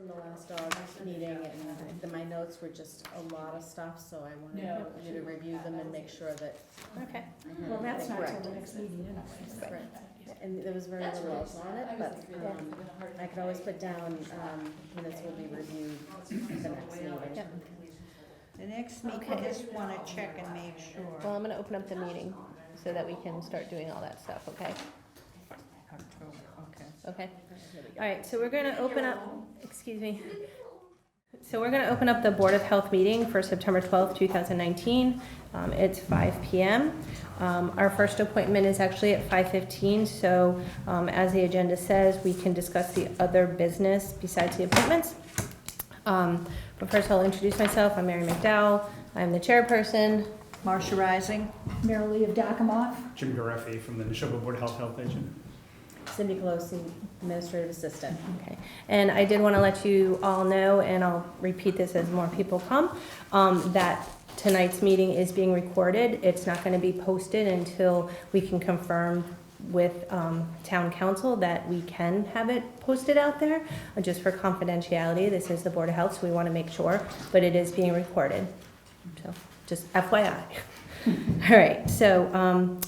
from the last August meeting, and my notes were just a lot of stuff, so I wanted you to review them and make sure that. Okay. Well, that's not correct. till the next meeting anyway. Right. And there was very little else on it, but I could always put down minutes will be reviewed at the next meeting. Yep. The next meeting, I just want to check and make sure. Well, I'm going to open up the meeting so that we can start doing all that stuff, okay? October, okay. Okay. All right, so we're going to open up, excuse me. So we're going to open up the Board of Health meeting for September 12th, 2019. It's 5 p.m. Our first appointment is actually at 5:15, so as the agenda says, we can discuss the other business besides the appointments. But first I'll introduce myself. I'm Mary McDowell. I'm the chairperson. Marcia Rising. Marilee of Ducharme. Jim Gareffi from the Neshoba Board of Health Agent. Cindy Colosi, Administrative Assistant. Okay, and I did want to let you all know, and I'll repeat this as more people come, that tonight's meeting is being recorded. It's not going to be posted until we can confirm with town council that we can have it posted out there, just for confidentiality. This is the Board of Health, so we want to make sure, but it is being recorded. So just FYI. All right, so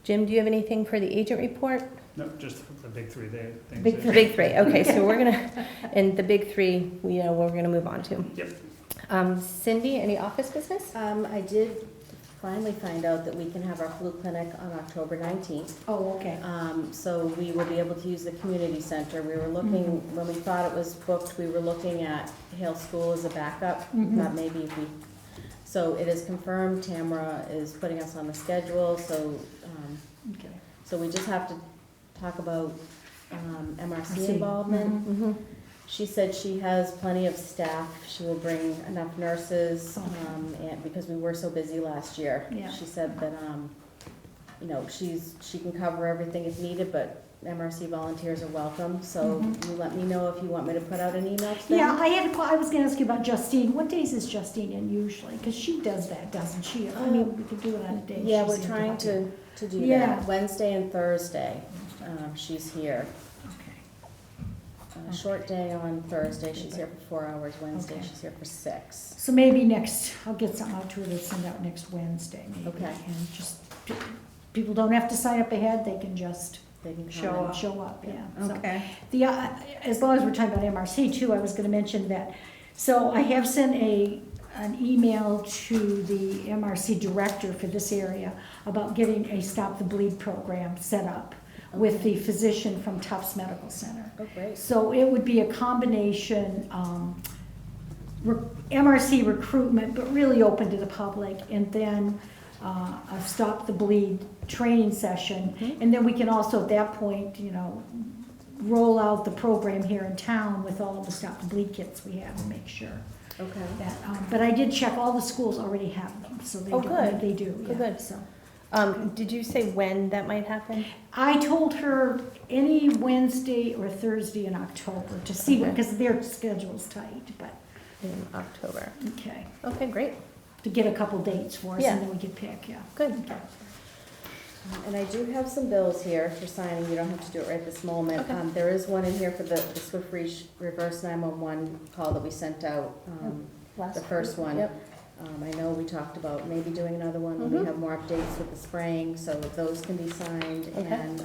Jim, do you have anything for the agent report? No, just the big three there. Things Big that- three. Big three, okay, so we're gonna, and the big three, we're gonna move on to. Yep. Cindy, any office business? I did finally find out that we can have our flu clinic on October 19th. Oh, okay. So we will be able to use the community center. We were looking, when we thought it was booked, we were looking at Hale School as a backup. Thought maybe if we, so it is confirmed, Tamara is putting us on the schedule, so, Okay. so we just have to talk about MRC see. involvement. Mm-hmm. She said she has plenty of staff. She will bring enough nurses, Okay. and because we were so busy last year. Yeah. She said that, you know, she can cover everything if needed, but MRC volunteers are welcome. So you let me know if you want me to put out an email to them. Yeah, I was gonna ask you about Justine. What days is Justine in usually? Because she does that, doesn't she? I mean, we could do it on a day. Yeah, she's we're in trying Kentucky. to do Yeah. that. Wednesday and Thursday, she's here. Okay. A short day on Thursday, she's here for 4 hours. Wednesday, Okay. she's here for 6. So maybe I'll get something out to her to send out next Wednesday, maybe. Okay. And just, people don't have to sign up ahead, they can just They can come Show in. up. show up, yeah. So Okay. as long as we're talking about MRC too, I was gonna mention that, so I have sent an email to the MRC director for this area about getting a Stop the Bleed program set up with the physician from Tufts Medical Center. Oh, great. So it would be a combination, MRC recruitment, but really open to the public, and then a Stop the Bleed training session. And then we can also, at that point, roll out the program here in town with all of the Stop the Bleed kits we have and make sure Okay. that, but I did check, all the schools already have them, so they Oh, do, good. they do, Oh, yeah, good. so. Did you say when that might happen? I told her any Wednesday or Thursday in October to see, Okay. because their schedule's tight, but, In October. okay. Okay, great, To get a couple dates for us, Yeah. and then we could pick, yeah. good. Okay. And I do have some bills here for signing. You don't have to do it right this moment. Okay. There is one in here for the Swift Reverse 911 call that we sent out, the first one. Yep. I know we talked about maybe doing another one when we have more updates with the spraying, so those can be signed. Okay. And,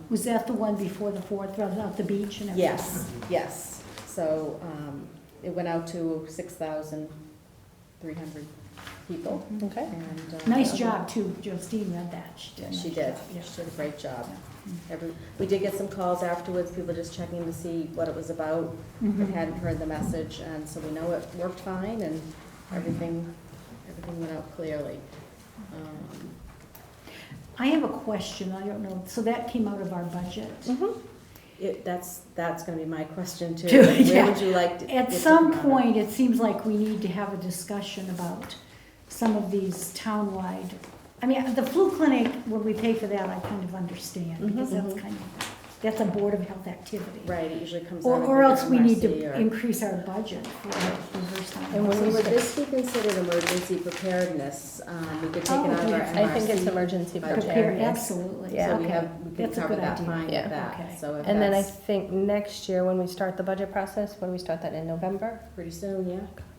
Was that the one before the 4th, rather out the beach and everything? yes. So it went out to 6,300 people. Okay. And, Nice job too, Justine read that. She did. a Yeah, she nice did. job, yeah. She did a great job. Yeah. We did get some calls afterwards, people just checking to see what it was about. They Mhm. hadn't heard the message, and so we know it worked fine, and everything went out clearly. I have a question, I don't know, so that came out of our budget? That's gonna be my question too. Too, Where yeah. would you like to? At it to some come out of? point, it seems like we need to have a discussion about some of these townwide, I mean, the flu clinic, when we pay for that, I kind of understand, because that's Mhm. kind of That's a Board of Health activity. Right, it usually comes out of Or the else we need MRC to or- increase our budget for reverse time. And when So we would this be considered emergency preparedness? We could take Oh, it out of our okay. I think it's MRC emergency budget. Prepare, preparedness. absolutely. Yeah. So we Okay. have, we could That's a cover good that idea. fine Yeah. with that, Okay. so if And then I that's think next year, when we start the budget process, when we start that in November, pretty soon, yeah.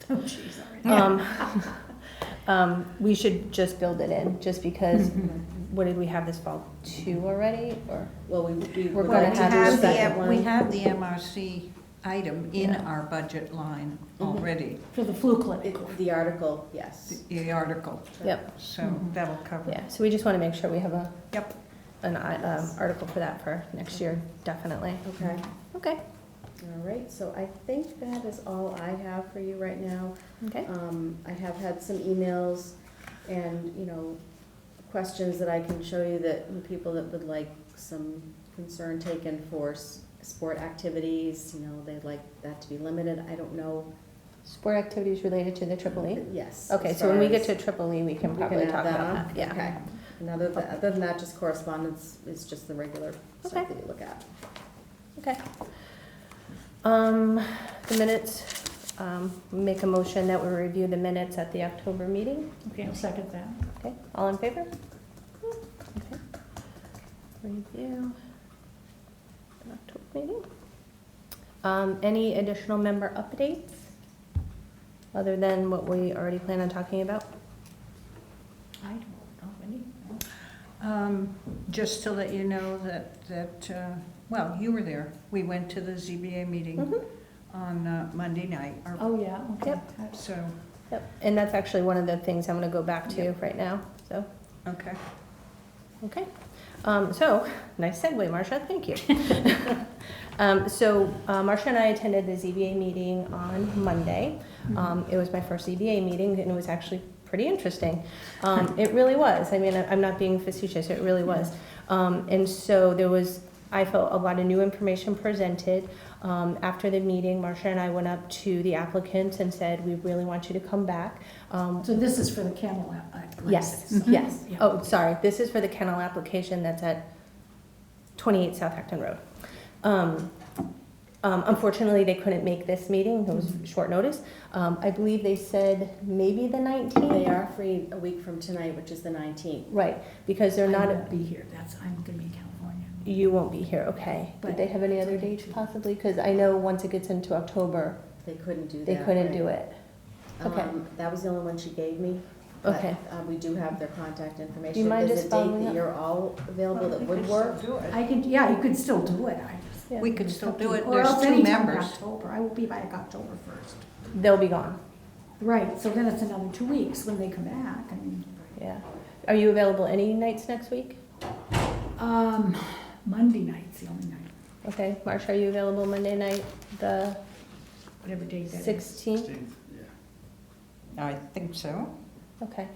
Oh, jeez, already. we should just build it in, just because, Mhm. what did we have this fall, 2 already, or? Well, We're we're gonna going to have do the the second one. We have the MRC item in Yeah. our budget line Mhm. already, For the flu clinic. The article, yes. the article, Yep, so Mhm. that'll cover. yeah, so we just want to make sure we have Yep. an article for that for next year, definitely. Okay, Okay, all right, so I think that is all I have for you right now. okay. I have had some emails and, questions that I can show you that people that would like some concern taken for sport activities, they'd like that to be limited. I don't know. Sport activities related to the Triple E? Yes. Okay, as so when we far get to as- Triple E, we can we probably add talk that about on? that, yeah. Okay. And other than that, just correspondence is just the regular stuff Okay. that you look at. Okay. The minutes, make a motion that we review the minutes at the October meeting. Okay, I'll second that. Okay, all in favor? Okay. Review the October meeting. Any additional member updates, other than what we already plan on talking about? I don't know any. Just to let you know that, well, you were there. We went to the ZBA meeting Mhm. on Monday night, Oh, yeah, okay. Yep. so, Yep, and that's actually one of the things I'm gonna go back to right now, so, okay. okay. So, nice segue, Marcia, thank you. Marcia and I attended the ZBA meeting on Monday. It was my first ZBA meeting, and it was actually pretty interesting. It really was. I mean, I'm not being facetious, it really was. And so there was, I felt, a lot of new information presented. After the meeting, Marcia and I went up to the applicants and said, we really want you to come back. So this is for the kennel Yes, license. yes. Yeah. Oh, sorry, this is for the kennel application that's at 28 South Acton Road. Unfortunately, they couldn't make this meeting, it was short notice. I believe they said maybe the 19th? They are free a week from tonight, which is the 19th. Right, because they're I not, won't be here, I'm gonna be in California. you won't be here, okay. Did But- they have any other dates possibly? Because I know once it gets into October, They couldn't do that. they couldn't right. do it. Okay. That was the only one she gave me. But, Okay. we do have their contact information. Do you mind If there's just a date following that up? you're all available that would work. Do it. I could, yeah, you could still do it, Yeah. We could still do it. Or There's else 2 anytime in members. October, I will be back October 1st. They'll be gone, Right, so then it's another 2 weeks when they come back, yeah. Are you available any nights next week? Monday night's the only night, Okay, Marcia, are you available Monday night, the whatever day that is. 16th? Yeah. I think so. Okay.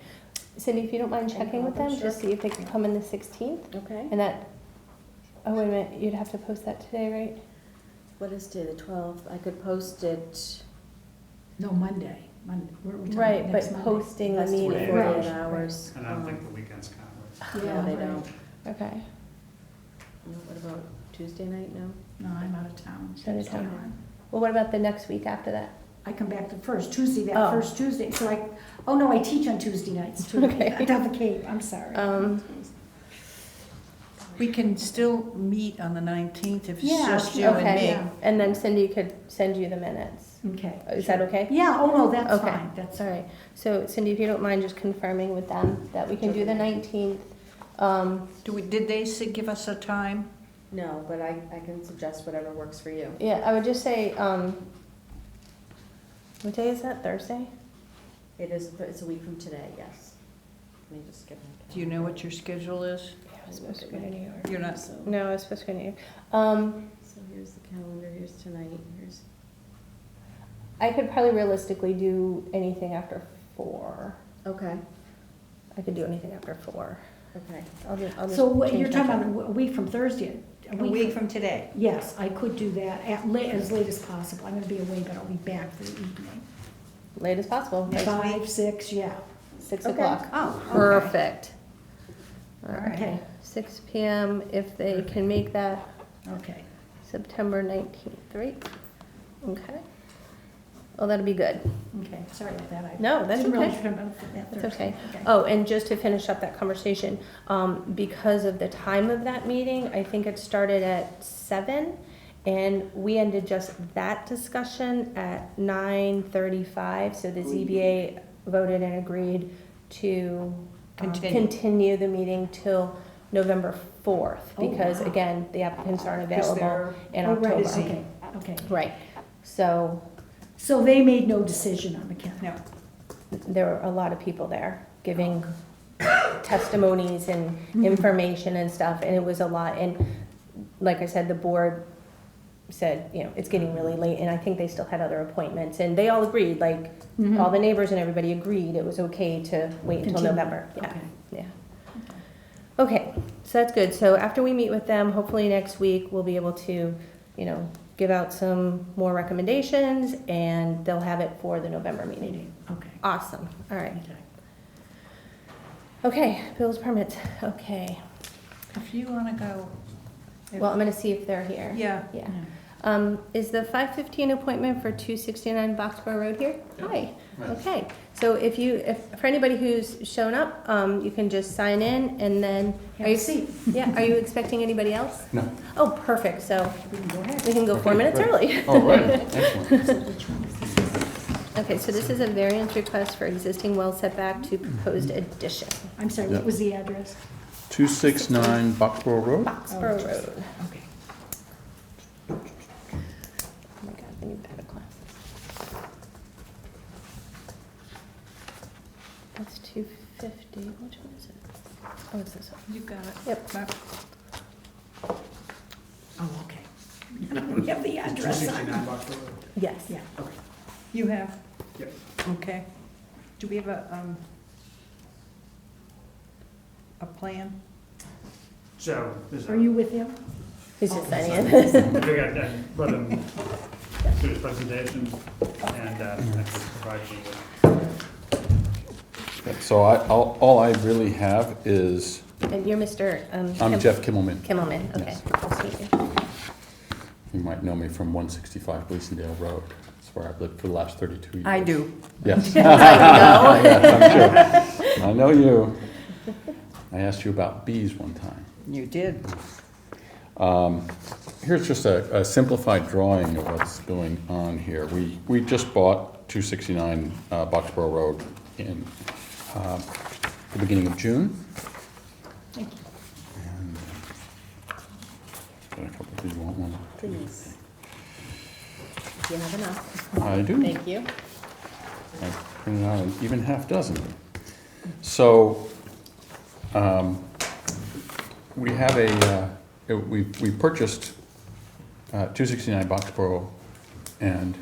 Cindy, if you don't mind checking with them, Sure. just see if they can come in the 16th, Okay. and that, oh, wait a minute, you'd have to post that today, right? What is today, the 12th? I could post it. No, Monday, we're talking about Right, next but Monday. posting the Has to be meeting. 48 Right. hours. And I don't think the weekends count. Yeah, No, they right. don't. Okay, No, what about Tuesday night? No? No, I'm out of town. Out of town. well, what about the next week after that? I come back the first Tuesday, Oh. that first Tuesday, so oh no, I teach on Tuesday nights too. Okay. At the Cape, I'm sorry. We can still meet on the 19th if it's Yeah, just you sure. and Okay, me. and then Cindy could send you the minutes. Okay. Is that okay? Yeah, oh no, that's Okay. fine, that's, All right, so Cindy, if you don't mind just confirming with them that we can do the 19th. Did they give us a time? No, but I can suggest whatever works for you. Yeah, I would just say, what day is that, Thursday? It's a week from today, yes. Let me just get my. Do you know what your schedule is? Yeah, I was supposed to go to New York. You're not, So No, I was supposed to go to New York. here's the calendar, here's tonight, here's. I could probably realistically do anything after 4. Okay, I could do anything after 4. okay. I'll just so what, change you're my talking time. about a week from Thursday? a week from today. Yes, I could do that as late as possible. I'm gonna be away, but I'll be back for the evening. Late as possible, Next like 5, 6, yeah. 6 Okay. o'clock. Oh, okay. Perfect. All Okay. right, 6 PM, if they can make that, Okay, September 19th, right? Okay. Well, that'll be good. okay, sorry about that. I No, that's didn't really okay. remember that That's Thursday. okay. Oh, and just to finish up that conversation, because of the time of that meeting, I think it started at 7, and we ended just that discussion at 9:35, so the ZBA voted and agreed to continue the meeting till November 4th, Oh, because wow. again, the applicants aren't Is available there- in Oh, right, October. okay, okay. Right, so So they made no decision on the calendar? No, there were a lot of people there giving testimonies and information and stuff, and it was a lot. And like I said, the board said, you know, it's getting really late, and I think they still had other appointments, and they all agreed, like, Mhm. all the neighbors and everybody agreed it was okay to wait until Continue. November. Yeah, Okay. yeah. Okay, so that's good. So after we meet with them, hopefully next week, we'll be able to, you know, give out some more recommendations, and they'll have it for the November meeting. Meeting, okay. Awesome, all right. Okay. Okay, bills, permits, okay. if you want to go. if- Well, I'm gonna see if they're here. Yeah, Yeah. Yeah. Is the 5:15 appointment for 269 Boxboro Road here? Hi, okay. So for anybody who's shown up, you can just sign in, and then, Have are a you, seat. yeah, are you expecting anybody else? No. Oh, perfect, so We can go ahead. we can go 4 Okay, minutes great. early. Oh, right, excellent. So which one is this? Okay, so this is a variance request for existing well setback to proposed addition, I'm sorry, Yeah. what was the address? 269 Boxboro Road? Boxboro Oh, Road. Okay. Oh my God, I need better glasses. That's 250, which one is it? Oh, it's this one. you got it. Yep. Oh, okay. I don't have the address. 269 Boxboro Road. Yes. Yeah, okay. You have? Yep. Okay. Do we have a plan? So, this is. Are you with him? He's just signing I in. figured I'd let him do his presentation, and I could provide you with. So all I really have is, And you're Mr. I'm Jeff Kimmelman. Kimmelman, okay. Yes. Nice to meet you. You might know me from 165 Gleasondale Road. That's where I've lived for the last 32 years. I do. Yes. Yes, I'm sure. I know you. I asked you about bees one time. You did. Here's just a simplified drawing of what's going on here. We just bought 269 Boxboro Road in the beginning of June. Thank you. And, got a couple, do you want one? Please. Do you have enough? I do. Thank you. I printed out an even half dozen. So, we have we purchased 269 Boxboro and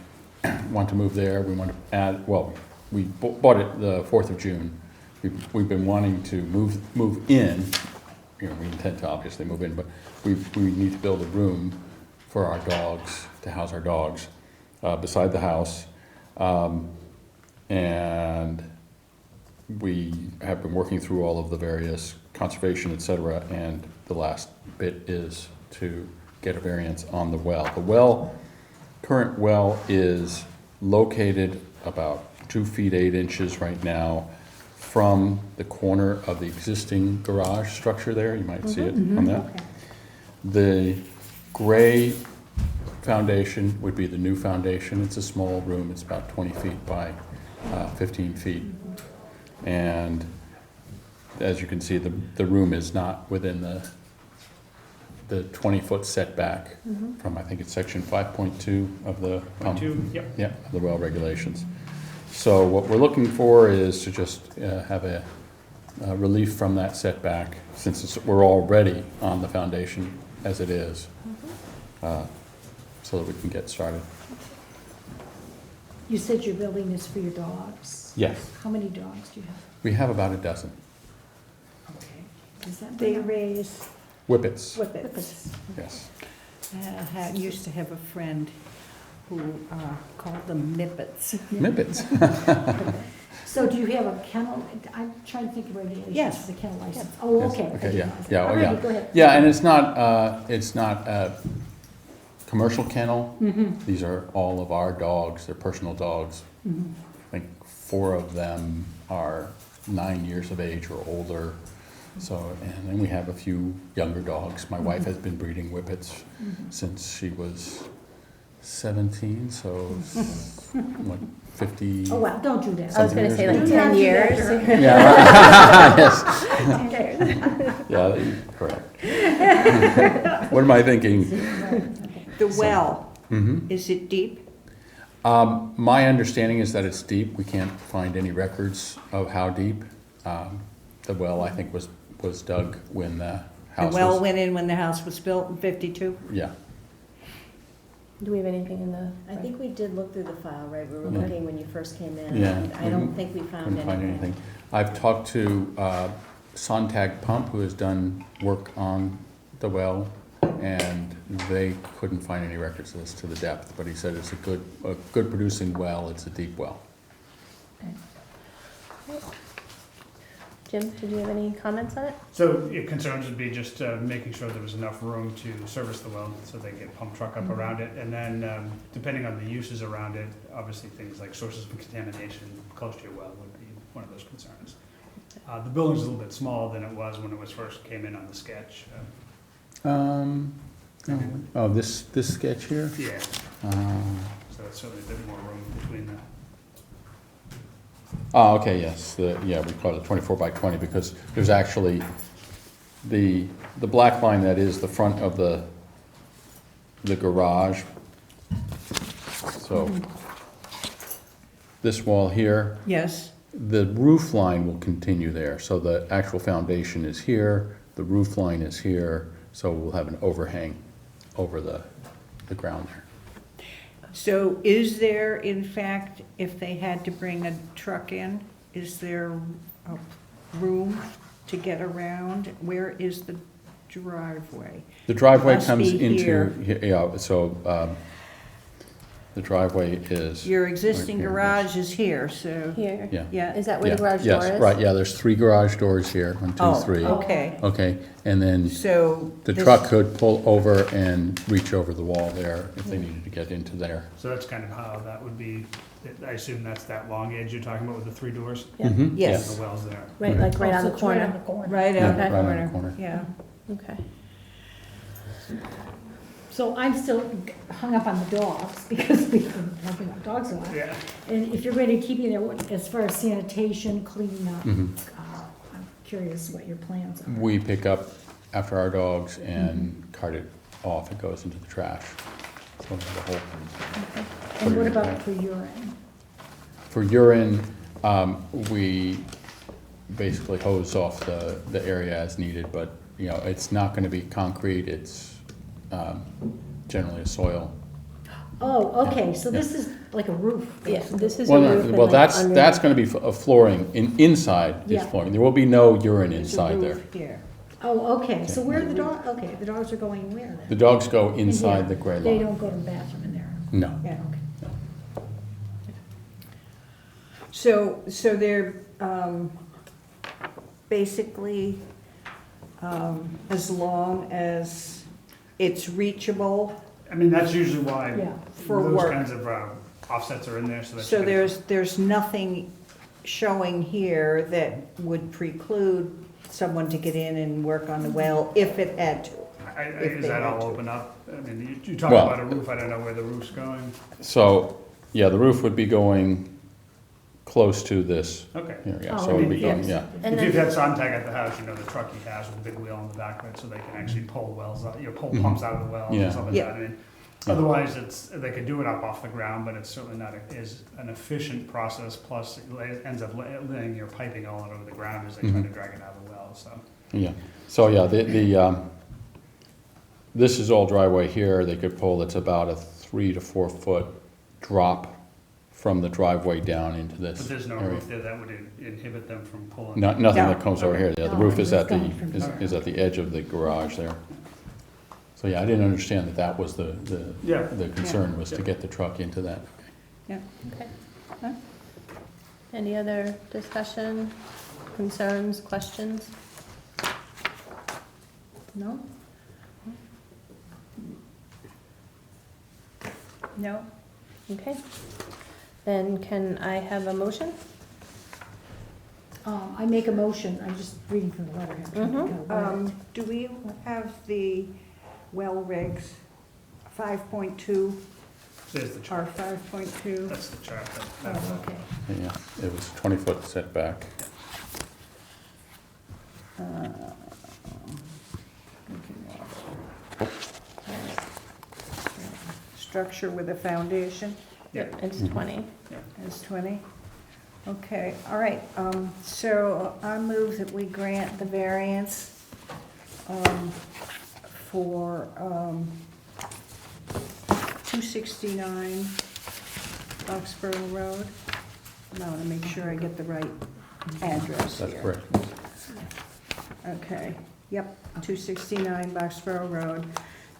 want to move there. We want to add, well, we bought it the 4th of June. We've been wanting to move in, you know, we intend to obviously move in, but we need to build a room for our dogs, to house our dogs, beside the house. And we have been working through all of the various conservation, et cetera, and the last bit is to get a variance on the well. The current well is located about 2 feet 8 inches right now from the corner of the existing garage structure there. You might see it on that. Okay. The gray foundation would be the new foundation. It's a small room. It's about 20 feet by 15 feet. And as you can see, the room is not within the 20-foot setback from, I think it's section 5.2 of the. Yep. Yeah, of the well regulations. So what we're looking for is to just have a relief from that setback, since we're already on the foundation as it is, so that we can get started. You said you're building this for your dogs? Yes, How many dogs do you have? we have about a dozen Okay. Is that They enough? raise whippets. whippets. Yes. Used to have a friend who called them nippets. Nippets. So do you have a kennel? I'm trying to think of regulations Yes. for the kennel license. Oh, Yes, okay. okay, yeah, yeah, oh, All yeah. right, go ahead. Yeah, and it's not a commercial kennel. Mhm, These are all of our dogs, they're personal dogs. mhm. I think 4 of them are 9 years of age or older. So, and then we have a few younger dogs. My wife has been breeding whippets since she was 17, so what, 50? Oh, well, don't do that. I was gonna say like Do not 10 do years. that to her. Yeah, yes, yeah, correct. What am I thinking? The well, Mhm. is it deep? My understanding is that it's deep. We can't find any records of how deep. The well, I think, was dug when the The house well was. went in when the house was built in 52? Yeah, Do we have anything in the? I think we did look through the file, right? We were Yeah. looking when you first came in, Yeah. and I don't think we found couldn't find anything. anything. I've talked to Sontag Pump, who has done work on the well, and they couldn't find any records as to the depth, but he said it's a good producing well, it's a deep well. Jim, did you have any comments on it? So your concerns would be just making sure there was enough room to service the well, so they can get pump truck up around it. And then, depending on the uses around it, obviously things like sources of contamination close to your well would be one of those concerns. The building's a little bit smaller than it was when it was first came in on the sketch. This sketch here? Yeah, so it's certainly a bit more room between the, Oh, okay, yes, yeah, we call it 24 by 20, because there's actually, the black line that is the front of the garage. So, this wall here, Yes. the roof line will continue there, so the actual foundation is here, the roof line is here, so we'll have an overhang over the ground there. So is there, in fact, if they had to bring a truck in, is there a room to get around? Where is the driveway? The driveway Must comes be into, here. yeah, so, the driveway is. Your existing right here, garage is here, so, Here. Yeah. yeah. Is that where the Yeah, garage door is? Yes, right, yeah, there's 3 garage doors here, 1, 2, Oh, 3. okay. Okay, and then So. the this- truck could pull over and reach over the wall there if they needed to get into there. so that's kind of how that would be. I assume that's that long edge you're talking about with the 3 doors? Yeah. Mhm, Yes. The well's there. Right, like right Oh, on so the it's right on corner. the corner. Right Yeah, on the right on the corner, corner. yeah. Okay. So I'm still hung up on the dogs, because we've been talking about dogs a lot. Yeah. And if you're going to keep it there, as far as sanitation, cleaning up, Mhm. I'm curious what your plans are. We pick up after our dogs and cart it off, it goes into the trash. So the whole, And what about for urine? for urine, we basically hose off the area as needed, but, you know, it's not gonna be concrete, it's generally a soil. Oh, okay, so this is like a roof. Yeah, basically. this is a Well, roof. no, and well, like that's under- gonna be a flooring, inside is Yeah. flooring, there will be no urine There's a inside there. roof here. Oh, okay, so where are the dogs, okay, the dogs are going where The then? dogs go In inside here. the gray They line. don't go to the bathroom in there? No. Yeah. Okay. So they're, basically, as long as it's reachable, I mean, that's usually why Yeah. For those work. kinds of offsets are in there, so that. so you can- there's nothing showing here that would preclude someone to get in and work on the well if it had to. if Is they that had all to. open up? I mean, you talking Well- about a roof, I don't know where the roof's going. So, yeah, the roof would be going close to this Okay. area, Oh, so it would be yeah. going, yeah. And If you've then, had Sontag at the house, you know the truck he has with the big wheel on the back of it, so they can actually pull wells out, pull pumps out of the wells Yeah. and stuff like Yeah. that. I mean, Yeah. otherwise, they could do it up off the ground, but it's certainly not, is an efficient process, plus it ends up laying your piping all over the ground as they try to drag it out of the well, so. Yeah, so, yeah, this is all driveway here, they could pull, it's about a 3 to 4 foot drop from the driveway down into But this there's no area. roof there that would inhibit them from pulling. Nothing No. that comes over here, yeah, the Oh, roof is the at the, roof going from is at the edge of the garage there. So, yeah, I didn't understand that was Yeah. the concern was to get the truck into that. Yeah. okay. Any other discussion, concerns, questions? No? No? Okay. Then can I have a motion? I make a motion, I'm just reading from the letterhead. Do we have the well regs 5.2 There's the or chart. 5.2? That's the chart. Oh, okay. Yeah, it was 20-foot setback. Structure with a foundation Yeah. It's 20. is 20. Okay, all right, so I move that we grant the variance for 269 Boxboro Road. I want to make sure I get the right address here. That's correct. Okay, yep, 269 Boxboro Road,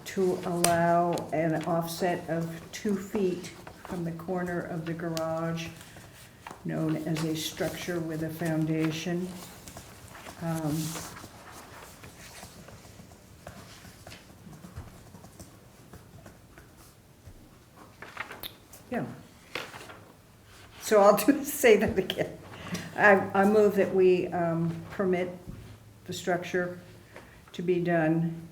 to allow an offset of 2 feet from the corner of the garage, known as a structure with a foundation. Yeah. So I'll say that again. I move that we permit the structure to be done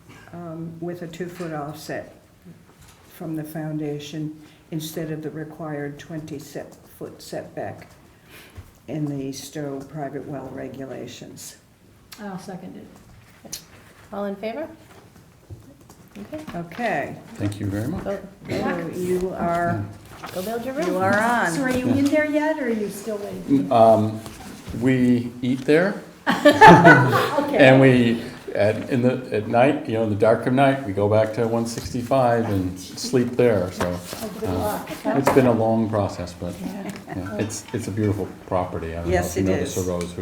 with a 2-foot offset from the foundation instead of the required 20-foot setback in the Stow private well regulations. I'll second it. All in favor? Okay, Okay, Thank you very much. go, so you are, go build your you room. are So on. are you in there yet, or are you still waiting? We eat there, Okay. and we, at night, you know, in the dark of night, we go back to 165 and sleep there, so. Good luck. It's been a long process, but yeah, it's a beautiful property. I don't know Yes, if you it know the is. Sorrows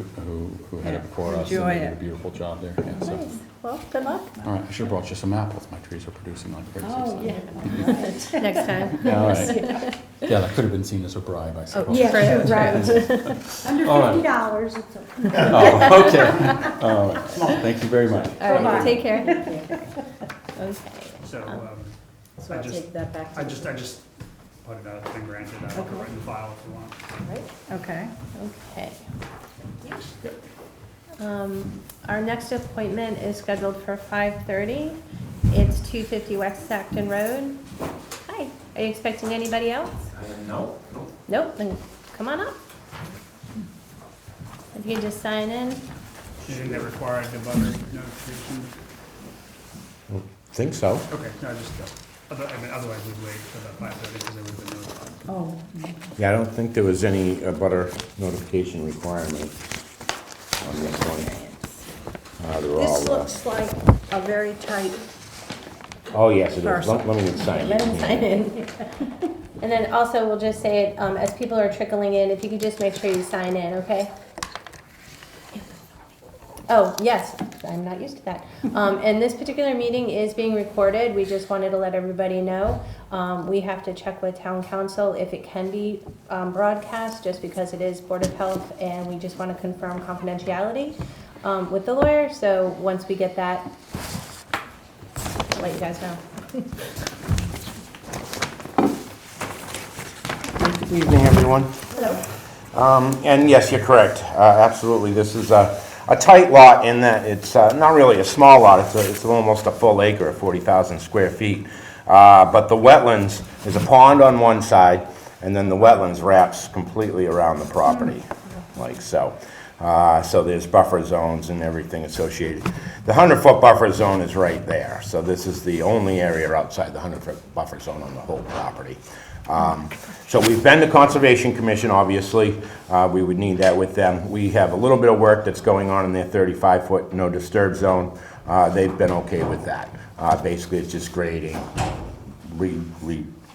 who had it before us. Enjoy and they did it. a beautiful job there, yeah, so. Nice. Well, good luck All right, I should have brought you some apples. My trees are producing like crazy. Oh, so. yeah. next time. Yeah, all right. Yeah, that could have been seen as a bribe, I suppose. Yeah, True. right. Under All right. $50, it's okay. Oh, okay. All right. Thank you very much. All right, Bye-bye. take care. Okay. So, So I I'll just- take that back to I you. just put it out, and granted, I'll put it right in the file if you want. Okay. Okay. Our next appointment is scheduled for 5:30. It's 250 West Acton Rd. Hi, are you expecting anybody else? No. Nope, then come on up. If you just sign in. Anything that required the butter notification? Think so. Okay, no, just, otherwise we'd wait for the 5:30 because they would have been notified. Oh, Yeah, I don't think there was any butter notification requirement on this one. They're all, This looks like a very tight, oh, yes, it is. parcel. Let me get signed. Let him sign in. And then also, we'll just say it, as people are trickling in, if you could just make sure you sign in, okay? Oh, yes, I'm not used to that. And this particular meeting is being recorded. We just wanted to let everybody know. We have to check with town council if it can be broadcast, just because it is Board of Health, and we just want to confirm confidentiality with the lawyer. So once we get that, I'll let you guys know. Good evening, everyone. Hello. And yes, you're correct. Absolutely. This is a tight lot in that it's not really a small lot. It's almost a full acre, 40,000 square feet. But the wetlands, there's a pond on one side, and then the wetlands wraps completely around the property, like so. So there's buffer zones and everything associated. The 100-foot buffer zone is right there. So this is the only area outside the 100-foot buffer zone on the whole property. So we've been to Conservation Commission, obviously. We would need that with them. We have a little bit of work that's going on in their 35-foot no disturb zone. They've been okay with that. Basically, it's just grading,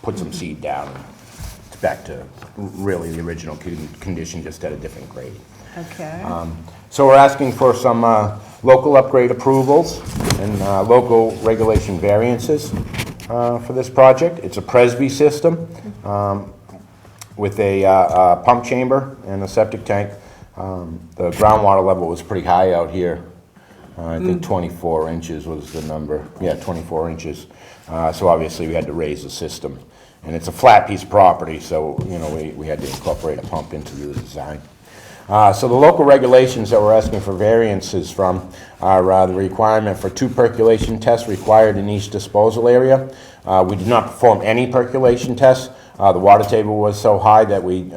put some seed down. It's back to really the original condition, just at a different grade. okay. So we're asking for some local upgrade approvals and local regulation variances for this project. It's a Presby system. with a pump chamber and a septic tank. The groundwater level was pretty high out here. I think 24 inches was the number. Yeah, 24 inches. So obviously we had to raise the system. And it's a flat piece of property, so, you know, we had to incorporate a pump into the design. So the local regulations that we're asking for variances from are the requirement for 2 percolation tests required in each disposal area. We did not perform any percolation tests. The water table was so high that we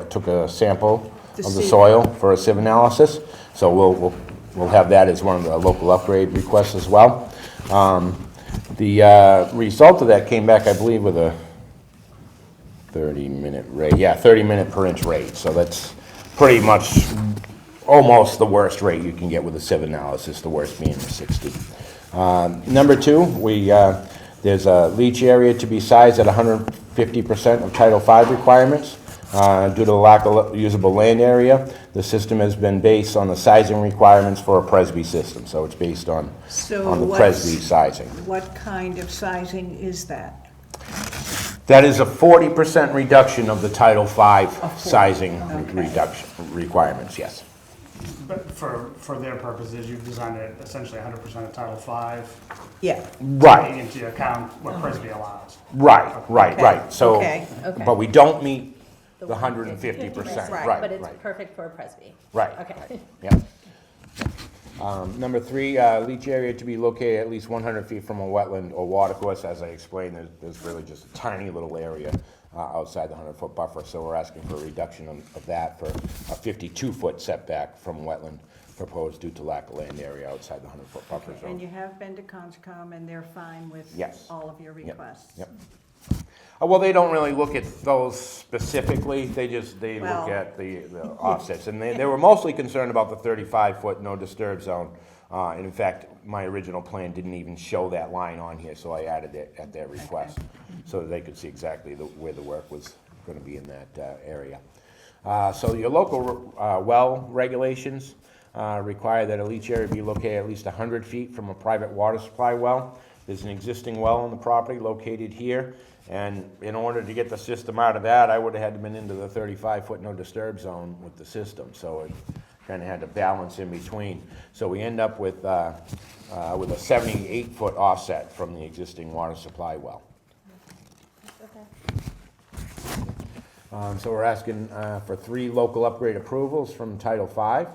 took a sample of the soil for a sieve analysis. So we'll have that as one of the local upgrade requests as well. The result of that came back, I believe, with a 30-minute rate. Yeah, 30-minute per inch rate. So that's pretty much almost the worst rate you can get with a sieve analysis, the worst being the 60. Number 2, there's a leach area to be sized at 150% of Title V requirements. Due to the lack of usable land area, the system has been based on the sizing requirements for a Presby system. So it's based on the Presby sizing. What kind of sizing is that? That is a 40% reduction of the Title V sizing requirements, yes. But for their purposes, you've designed it essentially 100% of Title V. Yeah. Right. Taking into account what Presby allows. Right. So, Okay. but we don't meet the 150%. Right. But it's perfect for a Presby. Right. Okay. Yep. Number 3, leach area to be located at least 100 feet from a wetland or water course. As I explained, there's really just a tiny little area outside the 100-foot buffer, so we're asking for a reduction of that for a 52-foot setback from wetland proposed due to lack of land area outside the 100-foot buffer zone. And you have been to Conscom, and they're fine with Yes. all of your requests? Yep. Well, they don't really look at those specifically, they Well, look at the offsets. And they were mostly concerned about the 35-foot no disturb zone. And in fact, my original plan didn't even show that line on here, so I added it at their request. So that they could see exactly where the work was gonna be in that area. So your local well regulations require that a leach area be located at least 100 feet from a private water supply well. There's an existing well on the property located here. And in order to get the system out of that, I would have had to been into the 35-foot no disturb zone with the system. So it kind of had to balance in between. So we end up with a 78-foot offset from the existing water supply well. So we're asking for 3 local upgrade approvals from Title V.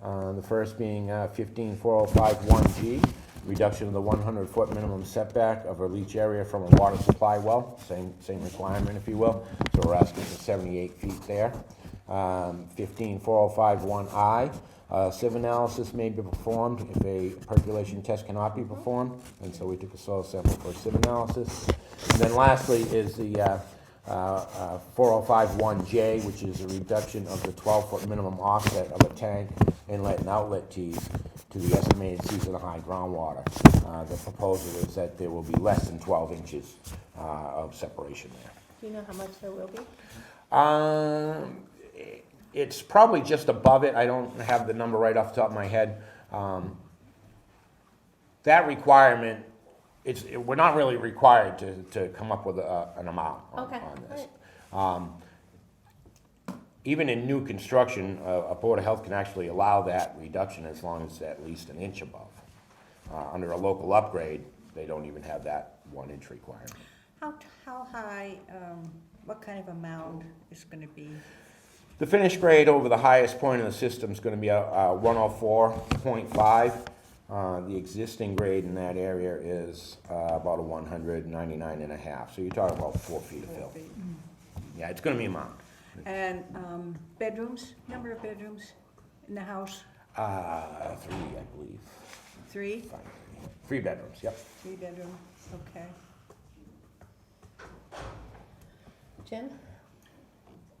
The first being 15405-1G. Reduction of the 100-foot minimum setback of a leach area from a water supply well, same requirement, if you will. So we're asking for 78 feet there. 15405-1I, sieve analysis may be performed if a percolation test cannot be performed, and so we took a soil sample for sieve analysis. And then lastly is the 4051J, which is a reduction of the 12-foot minimum offset of a tank, inlet and outlet tees to the estimated season high groundwater. The proposal is that there will be less than 12 inches of separation there. Do you know how much there will be? It's probably just above it. I don't have the number right off the top of my head. That requirement, we're not really required to come up with an amount on this. Right. Even in new construction, a Board of Health can actually allow that reduction as long as it's at least an inch above. Under a local upgrade, they don't even have that 1-inch requirement. How high, what kind of a mound is going to be? The finished grade over the highest point of the system is going to be a 104.5. The existing grade in that area is about a 199.5. So you're talking about 4 feet of fill. Yeah, it's going to be a mound. And bedrooms, number of bedrooms in the house? 3, I believe. 3? 3 bedrooms, yep. 3 bedroom, okay. Jim?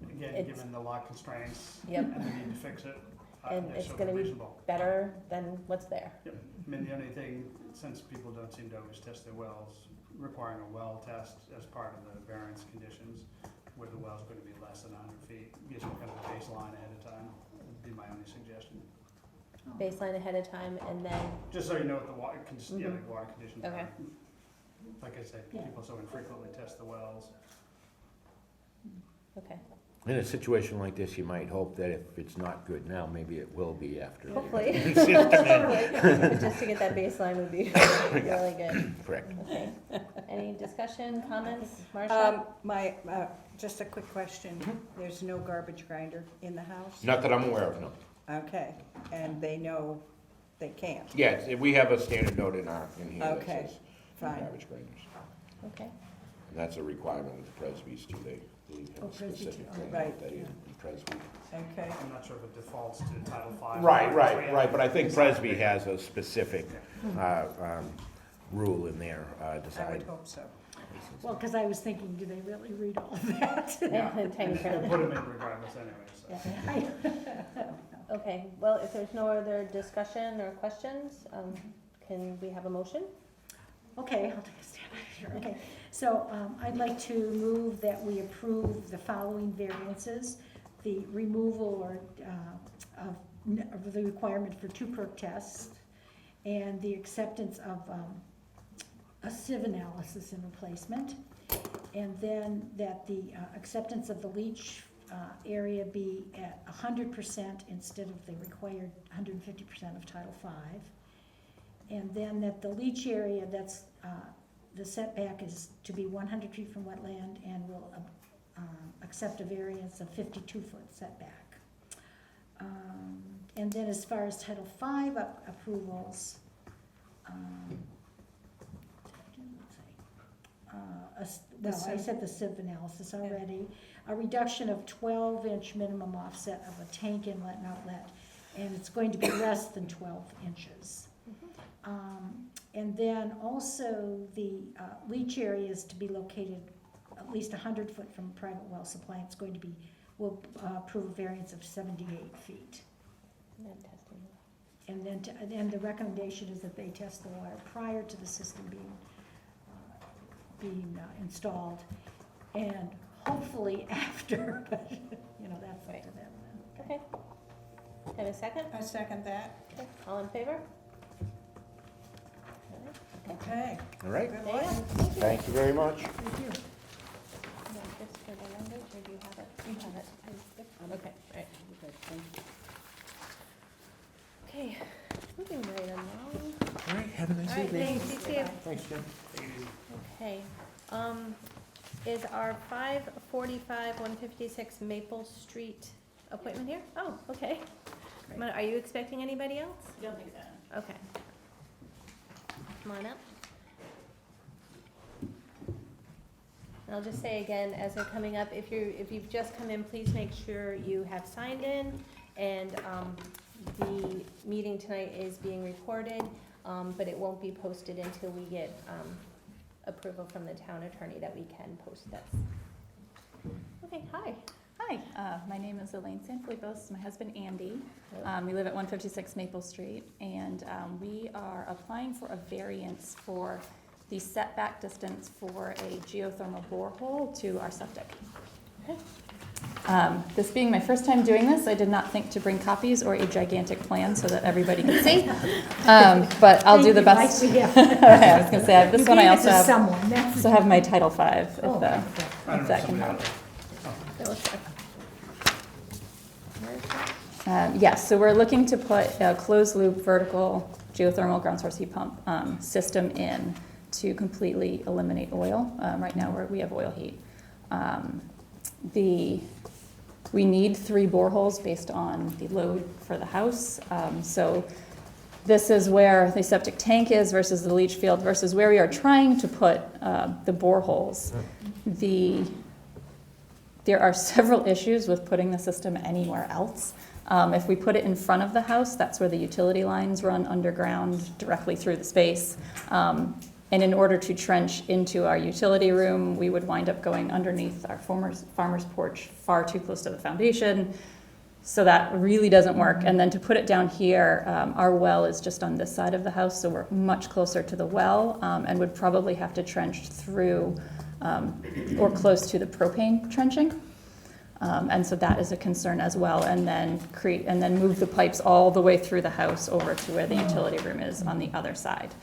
Again, It's- given the lot constraints Yep. and the need to fix it, And it's certainly gonna be reasonable. better than what's there. Yep. I mean, the only thing, since people don't seem to always test their wells, requiring a well test as part of the variance conditions, where the well's gonna be less than 100 feet, gives you kind of a baseline ahead of time, would be my only suggestion. Baseline ahead of time and then, Just so you know what the water, the water conditions Okay. are. Like I said, people so infrequently test the wells. Okay, In a situation like this, you might hope that if it's not good now, maybe it will be after. hopefully. System in. But just to get that baseline would be really good. Correct. Okay. Any discussion, comments? Marcia? Just a quick question. There's no garbage grinder in the house? Not that I'm aware of, no. Okay, and they know they can't? Yes, we have a standard note in here that Okay, says fine. garbage grinders. Okay. And that's a requirement of the Presbys too. They have Oh, a Presby specific too. thing Right. that in Presby. Okay, I'm not sure if it defaults to Title V. Right, but I think Presby has a specific rule in there I would decided. hope so. Well, because I was thinking, do they really read all of that? And tiny We'll trailer. put them in regardless anyway, so. Okay, well, if there's no other discussion or questions, can we have a motion? Okay, I'll take a stand here. Okay, so I'd like to move that we approve the following variances: the removal of the requirement for 2 perk tests, and the acceptance of a sieve analysis and replacement, and then that the acceptance of the leach area be at 100% instead of the required 150% of Title V. And then that the leach area, that's, the setback is to be 100 feet from wetland, and will accept a variance of 52-foot setback. And then as far as Title V approvals, well, I said the sieve analysis already. A reduction of 12-inch minimum offset of a tank inlet and outlet, and it's going to be less than 12 inches. And then also the leach area is to be located at least 100 foot from a private well supply. It's going to be, we'll approve a variance of 78 feet. And testing. And then, and the recommendation is that they test the water prior to the system being installed, and hopefully after, but, you know, that's up to them then. Okay. Have a second? I second that. Okay. All in favor? Okay. All right, Good Yeah, luck. thank you. thank you very much. Thank you. You want this for the language, or do you have it? You have it. Okay, all right. Okay, moving right along. All right, have a nice All right, thanks, you too. Thanks, Jim. Okay, is our 545, 156 Maple Street appointment here? Oh, okay. Are you expecting anybody else? Don't think so. Okay. Come on up. And I'll just say again, as they're coming up, if you've just come in, please make sure you have signed in, and the meeting tonight is being recorded, but it won't be posted until we get approval from the town attorney that we can post this. Okay, hi. Hi, my name is Elaine Sanfilipos, my husband Andy. We live at 156 Maple Street, and we are applying for a variance for the setback distance for a geothermal borehole to our septic. Okay. This being my first time doing this, I did not think to bring copies or a gigantic plan so that everybody can see. But I'll do the best. Thank you, Mike. I was going to say, this one I also have, Someone, that's. also have my Title V, if, Oh, I don't if know, that can somebody help. else. That was good. Yes, so we're looking to put a closed-loop vertical geothermal ground source heat pump system in to completely eliminate oil. Right now, we have oil heat. We need 3 boreholes based on the load for the house. So this is where the septic tank is versus the leach field versus where we are trying to put the boreholes. There are several issues with putting the system anywhere else. If we put it in front of the house, that's where the utility lines run underground directly through the space. And in order to trench into our utility room, we would wind up going underneath our farmer's porch, far too close to the foundation. So that really doesn't work. And then to put it down here, our well is just on this side of the house, so we're much closer to the well, and would probably have to trench through or close to the propane trenching. And so that is a concern as well. And then move the pipes all the way through the house over to where the utility room is on the other side.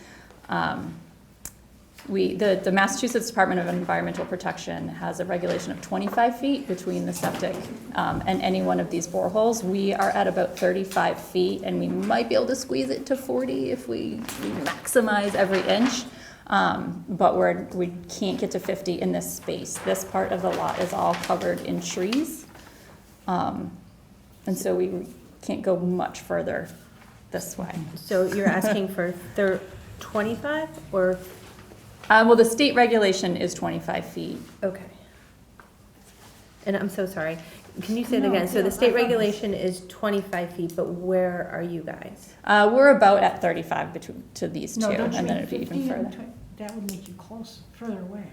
The Massachusetts Department of Environmental Protection has a regulation of 25 feet between the septic and any one of these boreholes. We are at about 35 feet, and we might be able to squeeze it to 40 if we maximize every inch. But we can't get to 50 in this space. This part of the lot is all covered in trees. And so we can't go much further this way. So you're asking for 25 or, Well, the state regulation is 25 feet. okay. And I'm so sorry. Can you say it No, again? So yeah, the state I got this. regulation is 25 feet, but where are you guys? We're about at 35 to these two, No, and don't you then mean it'd be 50 even and further. That would make you close, further away.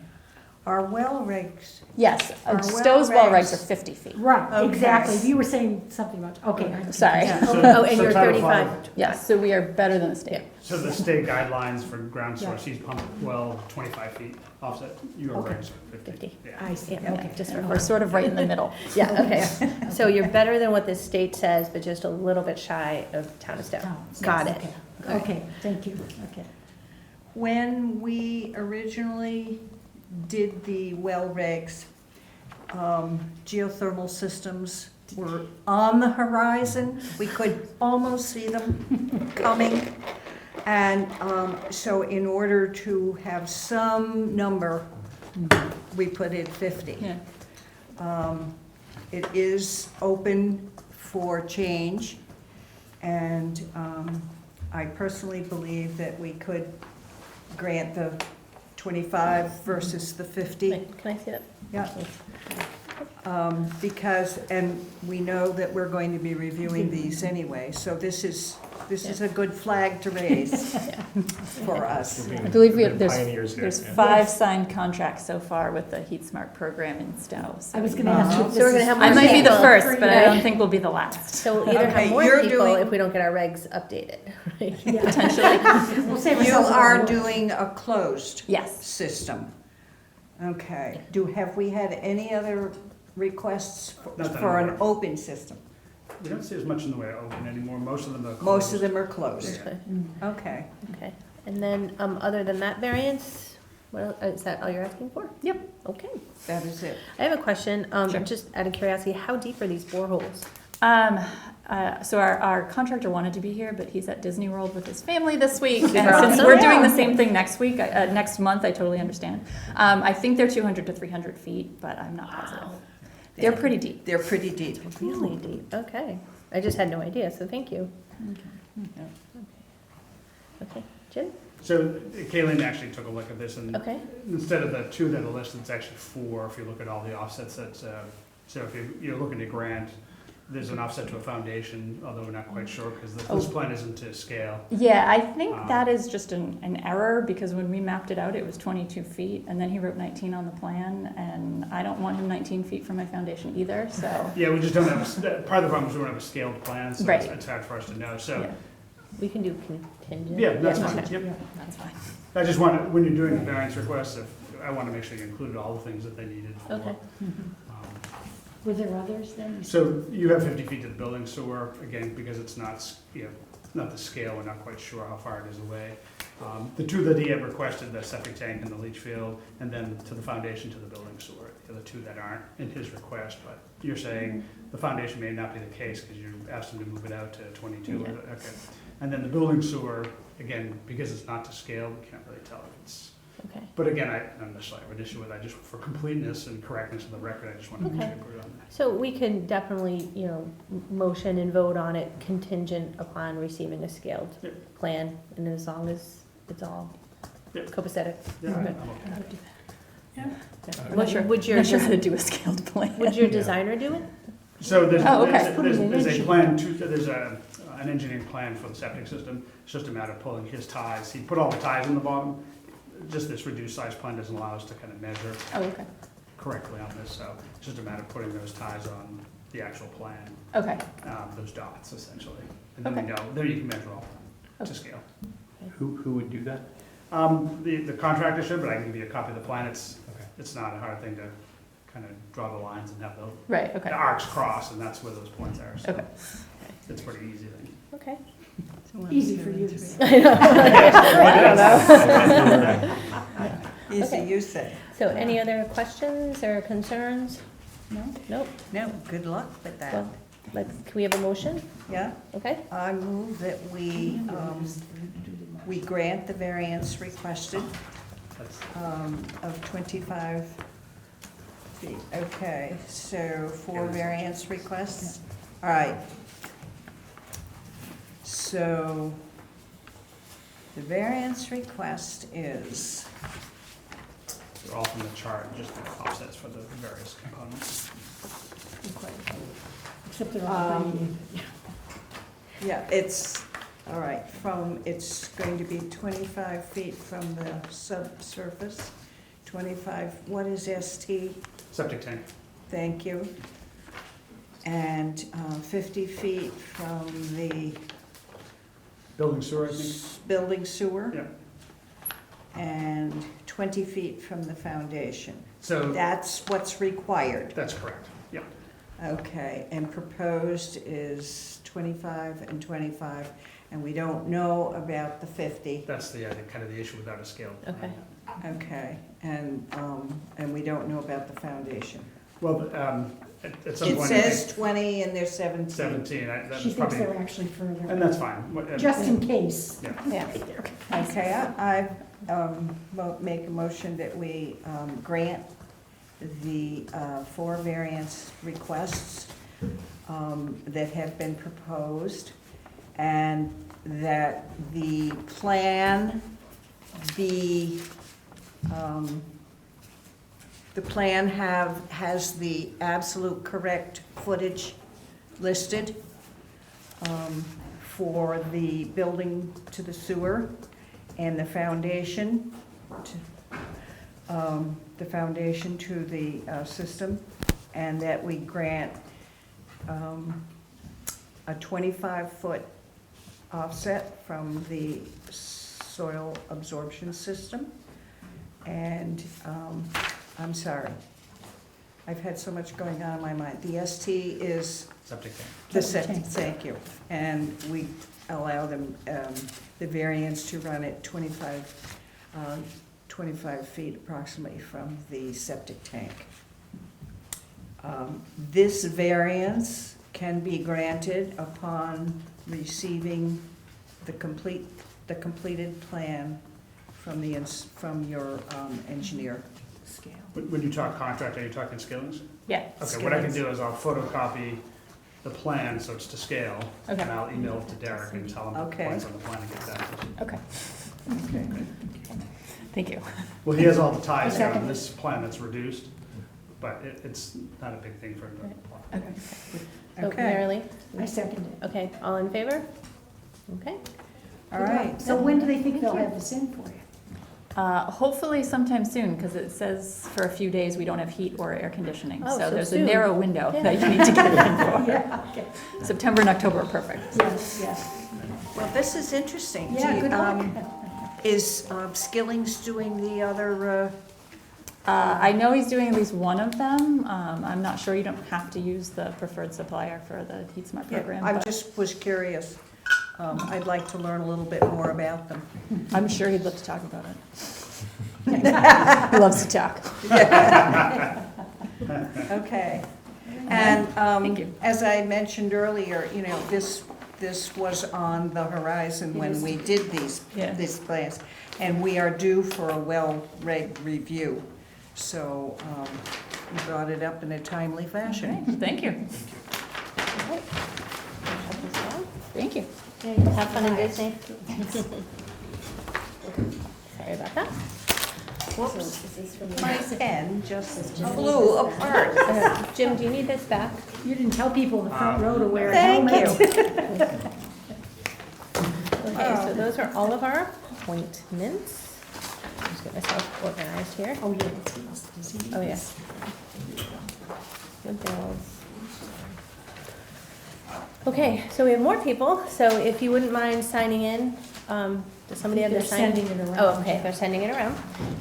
Our well regs, Yes, Our Stow's well well regs regs- are 50 feet. Right, Okay. exactly. You were saying something about, okay. I'm Sorry. confused. Oh, and So you're Title 35. V. Yes, so we are better than the state. So the state guidelines for ground Yeah. source heat pump well 25 feet offset. Your Okay. regs are 50. 50. Yeah. I see, Yeah, okay. just for- We're sort of right in the middle. Yeah, okay. So you're better than what the state says, but just a little bit shy of town of Stow. Oh, Got yes, it. okay. Okay, thank you, okay. when we originally did the well regs, geothermal systems were on the horizon. We could almost see them coming. And so in order to have some number, we put in 50. Yeah. It is open for change, and I personally believe that we could grant the 25 versus the 50. Wait, can I see that? Yeah. Because, and we know that we're going to be reviewing these anyway, so this is a good flag to raise for us. I believe Pioneers here, there's yeah. 5 signed contracts so far with the Heat Smart program in Stow. So I was gonna ask you if So this we're gonna is. have I more might be the people. first, but I Yeah. don't think we'll be the last. So we'll either Okay, have more you're people doing- if we don't get our regs updated, right? Potentially. We'll save You ourselves a lot are of work. doing a closed Yes. system. Okay, have we had any other requests Not that for I'm an aware open system? We don't see as much in the way of open anymore. Most of them are closed. Most of them are closed. Okay. Okay. Okay, and then, other than that variance, what else, is that all you're asking for? Yep. Okay. That is it. I have a question, Sure. just out of curiosity, how deep are these boreholes? So our contractor wanted to be here, but he's at Disney World with his family this week. And Super since awesome. we're doing the same thing next week, next month, I totally understand. I think they're 200 to 300 feet, but I'm not positive. They're pretty deep. They're pretty deep. Really deep, okay. I just had no idea, so thank you. Okay, Jim? So Kayleen actually took a look at this, and Okay, instead of the 2 that are listed, it's actually 4 if you look at all the offsets that, so if you're looking to grant, there's an offset to a foundation, although we're not quite sure, because this plan isn't to scale. Yeah, I think that is just an error, because when we mapped it out, it was 22 feet, and then he wrote 19 on the plan, and I don't want him 19 feet from my foundation either, so. Yeah, we just don't have, part of the problem is we don't have a scaled plan, so Right. it's hard for us to know, so, Yeah, we can do contingent. yeah, that's fine, Okay. yep. that's fine. I just want, when you're doing the variance requests, I want to make sure you included all the things that they needed for. Okay. Were there others then? So you have 50 feet to the building sewer, again, because it's not, not the scale, we're not quite sure how far it is away. The 2 that he had requested, the septic tank and the leach field, and then to the foundation to the building sewer, the other 2 that aren't in his request, but you're saying the foundation may not be the case, because you asked him to move it out to 22, Yeah. okay. And then the building sewer, again, because it's not to scale, we can't really tell if it's, Okay, but again, I don't necessarily have an issue with it, I just, for completeness and correctness of the record, I just want to make sure Okay. you put it on there. so we can definitely, motion and vote on it contingent upon receiving a scaled Yep. plan, and as long as it's all Yep. copacetic. Yeah, Okay. I'm okay. Would your, Not sure how to do a scaled plan. would your designer do it? So there's, Oh, okay. there's a plan, there's an engineering plan for the septic system. It's just a matter of pulling his ties. He put all the ties in the bottom. Just this reduced size plan doesn't allow us to kind of measure Oh, okay. correctly on this. So it's just a matter of putting those ties on the actual plan, Okay, those dots essentially. And then we Okay. know, there you can measure all to scale. Who would do that? The contractor should, but I can give you a copy of the plan. Okay. It's not a hard thing to kind of draw the lines and have right, the okay, arcs cross, and that's where those points are. So okay. it's pretty easy then. Okay. Easy for you to say. I know. I don't know. Easy, Okay. you say. So any other questions or concerns? No? Nope. No, good luck with that. Well, can we have a motion? Yeah, Okay, I move that we grant the variance requested That's, of 25 feet. Okay, so 4 variance requests? All right. So the variance request is, they're all from the chart, just the offsets for the various components. Except they're all brand new. yeah, it's, all right, it's going to be 25 feet from the subsurface, 25, what is ST? Septic tank. Thank you. And 50 feet from the Building sewer, I think. building sewer. Yeah. And 20 feet from the foundation. So, That's what's required. that's correct, yeah. Okay, and proposed is 25 and 25, and we don't know about the 50. That's the, I think, kind of the issue without a scale. Okay. Okay, and we don't know about the foundation. Well, at some It point, I says think 20 and there's 17. 17, that She was thinks probably, they're actually further, and that's fine. just in case. Yeah. yeah. Okay, I make a motion that we grant the 4 variance requests that have been proposed, and that the plan be, the plan has the absolute correct footage listed for the building to the sewer and the foundation to the system, and that we grant a 25-foot offset from the soil absorption system. And I'm sorry, I've had so much going on in my mind. The ST is Septic tank. the Septic septic, tank. thank you. And we allow them, the variance to run at 25 feet approximately from the septic tank. This variance can be granted upon receiving the completed plan from your engineer. Scale. When you talk contract, are you talking scalings? Yeah. Okay, what I can do is I'll photocopy the plan, so it's to scale, Okay. and I'll email it to Derek and tell him the Okay. points on the plan and get that. Okay. Thank you. Well, he has all the ties here Second. on this plan that's reduced, but it's not a big thing for him to apply. Okay. So Okay, Marilee? I second it. Okay, all in favor? Okay. all right. So when do they think they'll have this in for you? Hopefully sometime soon, because it says for a few days we don't have heat or air conditioning. Oh, So so there's a soon. narrow window Yeah. that you need to get it in for. Yeah, okay. September and October are perfect. Yes, yes. Well, this is interesting. Yeah, good luck. Is Skilling's doing the other, I know he's doing at least one of them. I'm not sure, you don't have to use the preferred supplier for the Heat Smart program, I but just was curious. I'd like to learn a little bit more about them. I'm sure he'd love to talk about it. He loves to talk. Okay. And Thank you. as I mentioned earlier, this was on the horizon when we did these Yeah. plans. And we are due for a well-reg review. So we brought it up in a timely fashion. Okay, thank you. Okay. Shut this down. Thank you. Have fun in Disney. Sorry about that. Whoops, Is this from my pen just flew apart. Jim, do you need this back? You didn't tell people in the front row to wear a Thank helmet. you. Okay, so those are all of our appointments. Just get myself organized here. Oh, yeah. That's the- Oh, yes. The bills. Okay, so we have more people, so if you wouldn't mind signing in, does somebody have their They're sign? sending it around. Oh, okay, they're sending it around.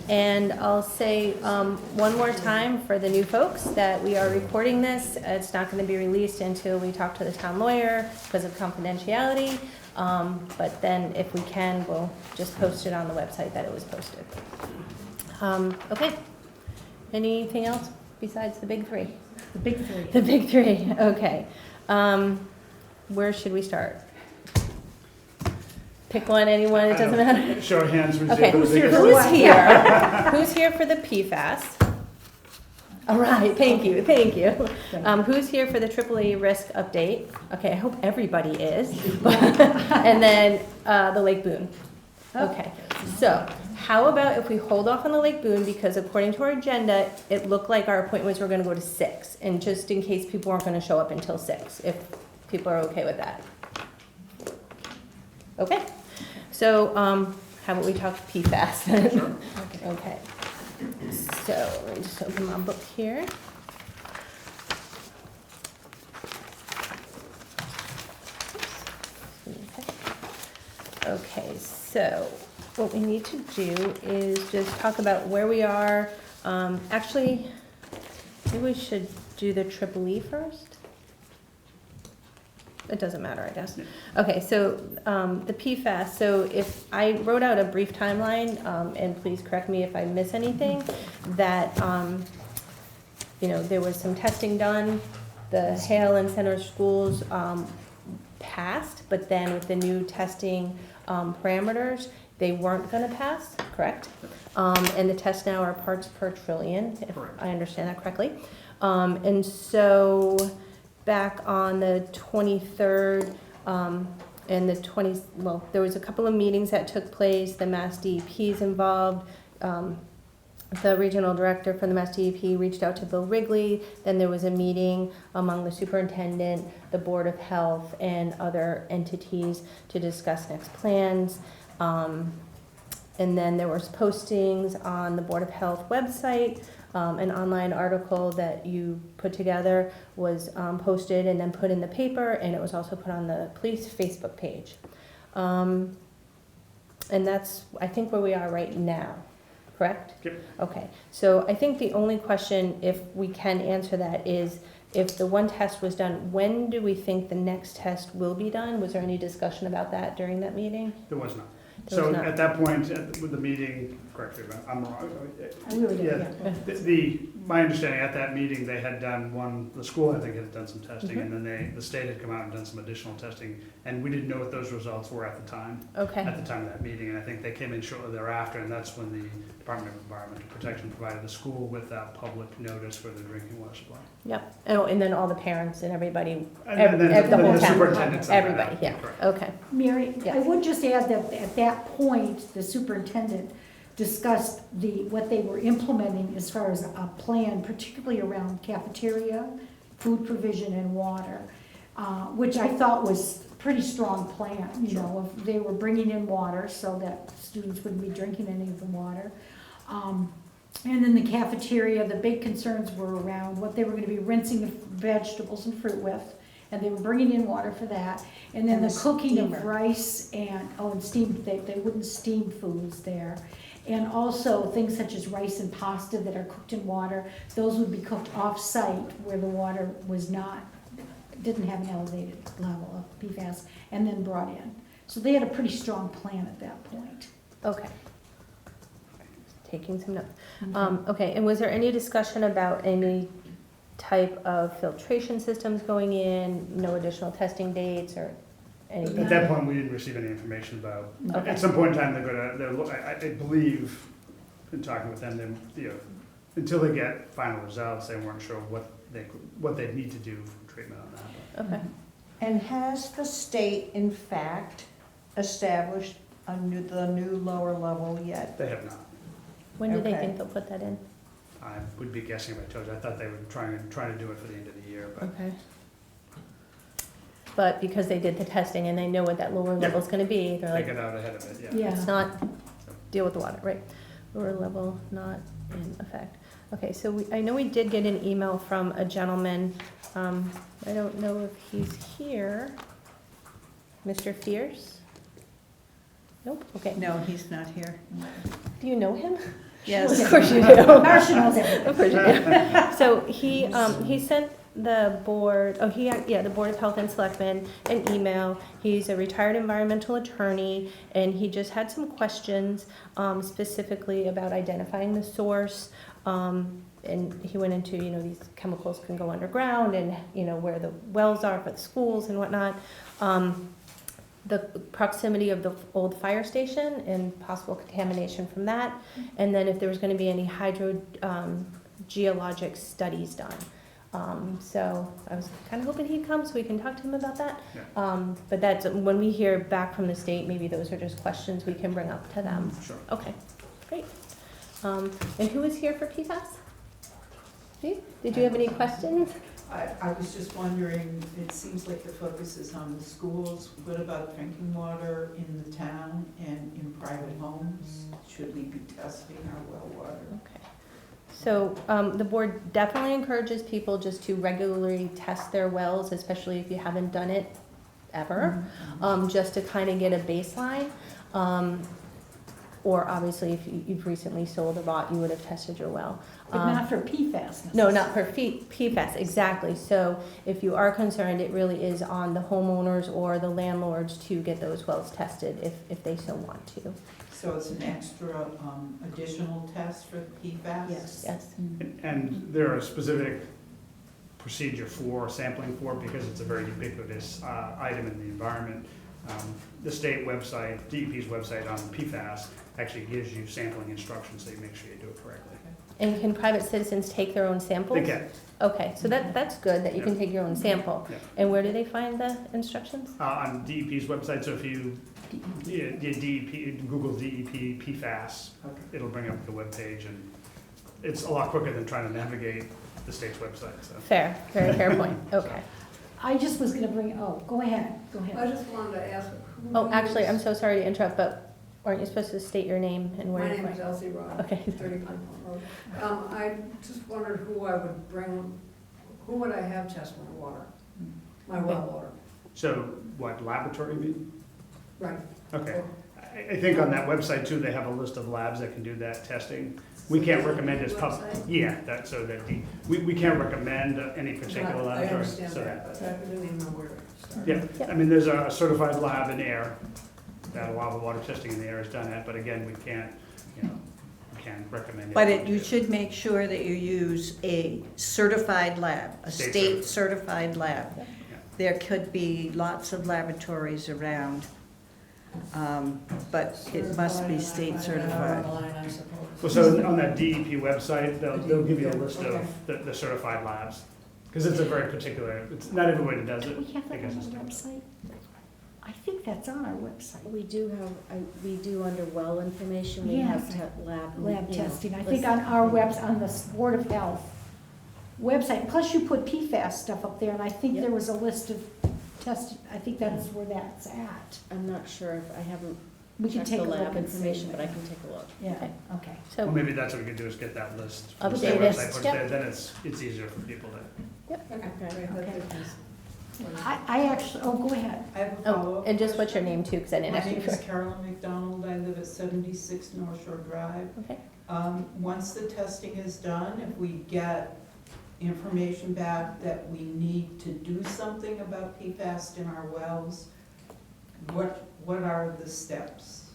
And I'll say one more time for the new folks that we are recording this. It's not going to be released until we talk to the town lawyer because of confidentiality. But then if we can, we'll just post it on the website that it was posted. Okay. Anything else besides the big three? The big three. The big three, okay. Where should we start? Pick one, anyone, it doesn't matter. Show of hands. Okay, Who's here? who's here? Who's here for the PFAS? All right, thank you. Who's here for the EEE Risk update? Okay, I hope everybody is. And then the Lake Boon. Okay, so how about if we hold off on the Lake Boon, because according to our agenda, it looked like our appointments were gonna go to 6, and just in case people aren't gonna show up until 6, if people are okay with that. Okay, so how about we talk PFAS then? Sure. Okay, so let me just open my book here. Okay, so what we need to do is just talk about where we are. Actually, maybe we should do the EEE first. It doesn't matter, I guess. Okay, so the PFAS, so if I wrote out a brief timeline, and please correct me if I miss anything, that, there was some testing done, the Hale and Center schools passed, but then with the new testing parameters, they weren't gonna pass, correct? And the tests now are parts per trillion, if Correct. I understand that correctly. And so back on the 23rd, and the 20th, well, there was a couple of meetings that took place, the Mass DEP is involved, the regional director from the Mass DEP reached out to Bill Wrigley, then there was a meeting among the superintendent, the Board of Health, and other entities to discuss next plans. And then there was postings on the Board of Health website. An online article that you put together was posted and then put in the paper, and it was also put on the police Facebook page. And that's, I think, where we are right now, correct? Yep. Okay, so I think the only question, if we can answer that, is if the one test was done, when do we think the next test will be done? Was there any discussion about that during that meeting? There was not. There was So not. at that point, with the meeting, correct me if I'm wrong. I really do, Yeah, my understanding at that meeting, they had done one, the school I think had done some testing, Mhm. and then the state had come out and done some additional testing, and we didn't know what those results were at the time. Okay, At the time of that meeting, and I think they came in shortly thereafter, and that's when the Department of Environmental Protection provided the school with that public notice for the drinking water supply. yep, and then all the parents and everybody, And then the whole the town. superintendent sent that Everybody, out. yeah, Correct. okay. Mary, I Yes. would just add that at that point, the superintendent discussed what they were implementing as far as a plan, particularly around cafeteria, food provision, and water, which I thought was a pretty strong plan, if they were bringing in water so that students wouldn't be drinking any of the water. And then the cafeteria, the big concerns were around what they were gonna be rinsing the vegetables and fruit with, and they were bringing in water for that. And then And the the cooking of steamer. rice and steamed, they wouldn't steam foods there. And also things such as rice and pasta that are cooked in water, those would be cooked off-site where the water didn't have an elevated level of PFAS, and then brought in. So they had a pretty strong plan at that point. Okay. Taking some notes. Okay, and was there any discussion about any type of filtration systems going in, no additional testing dates or anything? At that point, we didn't receive any information about, Okay. at some point in time, I believe, in talking with them, until they get final results, they weren't sure what they'd need to do for treatment on that. Okay. And has the state, in fact, established the new lower level yet? They have not. When do they Okay. think they'll put that in? I would be guessing if I told you. I thought they were trying to do it for the end of the year, but Okay. But because they did the testing and they know what that lower Yeah. level's gonna be, they're take like, it out ahead of it, yeah. Yeah. it's not, deal with the water, right? Lower level not in effect. Okay, so I know we did get an email from a gentleman, I don't know if he's here. Mr. Fierce? Nope, okay. No, he's not here. Do you know him? Yes. Of course you do. Marcia knows everything. Of course you do. So he sent the board, the Board of Health and Selectmen an email. He's a retired environmental attorney, and he just had some questions, specifically about identifying the source. And he went into, these chemicals can go underground and, where the wells are for the schools and whatnot. The proximity of the old fire station and possible contamination from that. And then if there was gonna be any hydrogeologic studies done. So I was kind of hoping he'd come so we can talk to him about that. Yeah. But that's, when we hear back from the state, maybe those are just questions we can bring up to them. Sure. Okay, great. And who is here for PFAS? Steve, did you have any questions? I was just wondering, it seems like the focus is on the schools. What about drinking water in the town and in private homes? Should we be testing our well water? Okay. So the board definitely encourages people just to regularly test their wells, especially if you haven't done it ever, just to kind of get a baseline. Or obviously, if you've recently sold or bought, you would have tested your well. But not for PFAS. No, not for PFAS, exactly. So if you are concerned, it really is on the homeowners or the landlords to get those wells tested if they so want to. So it's an extra additional test for PFAS? Yes. And there are specific procedure for sampling for it because it's a very ubiquitous item in the environment. The state website, DEP's website on PFAS actually gives you sampling instructions so you make sure you do it correctly. And can private citizens take their own samples? They can. Okay, so that's good that you can Yeah. take your own sample. Yeah. And where do they find the instructions? On DEP's website, so if you Google DEP PFAS, Okay. it'll bring up the webpage, and it's a lot quicker than trying to navigate the state's website, so. Fair, very fair point. Okay. I just was gonna bring, go ahead. I just wanted to ask. Oh, actually, I'm so sorry to interrupt, but aren't you supposed to state your name and where My you're name is from? Elsie Rod, Okay. 30 Pine Point Road. I just wondered who I would bring, who would I have test my water, my well water? So what, laboratory you mean? Right. Okay. I think on that website too, they have a list of labs that can do that testing. We can't recommend as public. Website? Yeah, we can't recommend any particular I laboratory. understand so that, but I didn't even know where to start. Yeah, I mean, there's a certified lab in air that a lot of the water testing in the air is done at, but again, we can't recommend it. But you should make sure that you use a certified lab, a State state certified lab. Yeah. There could be lots of laboratories around, but it must be state certified. Online, I suppose. Well, so on that DEP website, they'll give you a list of the certified labs, because it's a very particular, it's not everybody does it. Do we have that because on it's our website? I think that's on our website. We do under well information, we Yeah. have lab. Lab you know, testing. I list- think on our on the Board of Health website, plus you put PFAS stuff up there, and I think Yep. there was a list of tests, I think that's where that's at. I'm not sure if I haven't We can checked take the a look lab and see. information, but I can take a look. Yeah, Okay. okay. Well, So, maybe that's what we could do, is get that list from the state Update it. website, put it Yep. there, then it's easier for people to. Okay, great, Okay. that's it. I actually, go ahead. I have a oh, follow-up. and just what's your name too, because I didn't My ask you name for. is Carolyn McDonald. I live at 76 North Shore Drive. Okay. Once the testing is done, if we get information back that we need to do something about PFAS in our wells, what are the steps?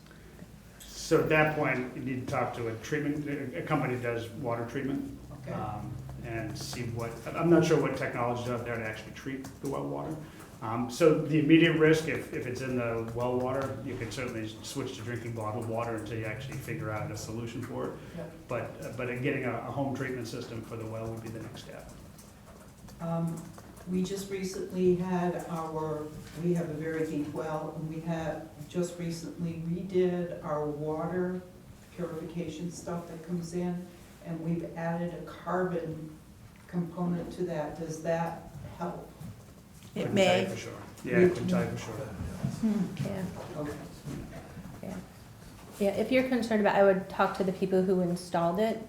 So at that point, you need to talk to a company that does water treatment, Okay. and see I'm not sure what technology is out there to actually treat the well water. So the immediate risk, if it's in the well water, you can certainly switch to drinking bottled water until you actually figure out a solution for it. Yep. But getting a home treatment system for the well would be the next step. We just recently had we have a very deep well, and we had just recently redid our water purification stuff that comes in, and we've added a carbon component to that. Does that help? It Couldn't tell you may. for sure. Yeah, I couldn't tell you for sure. Yeah. Okay. Yeah, if you're concerned about, I would talk to the people who installed it,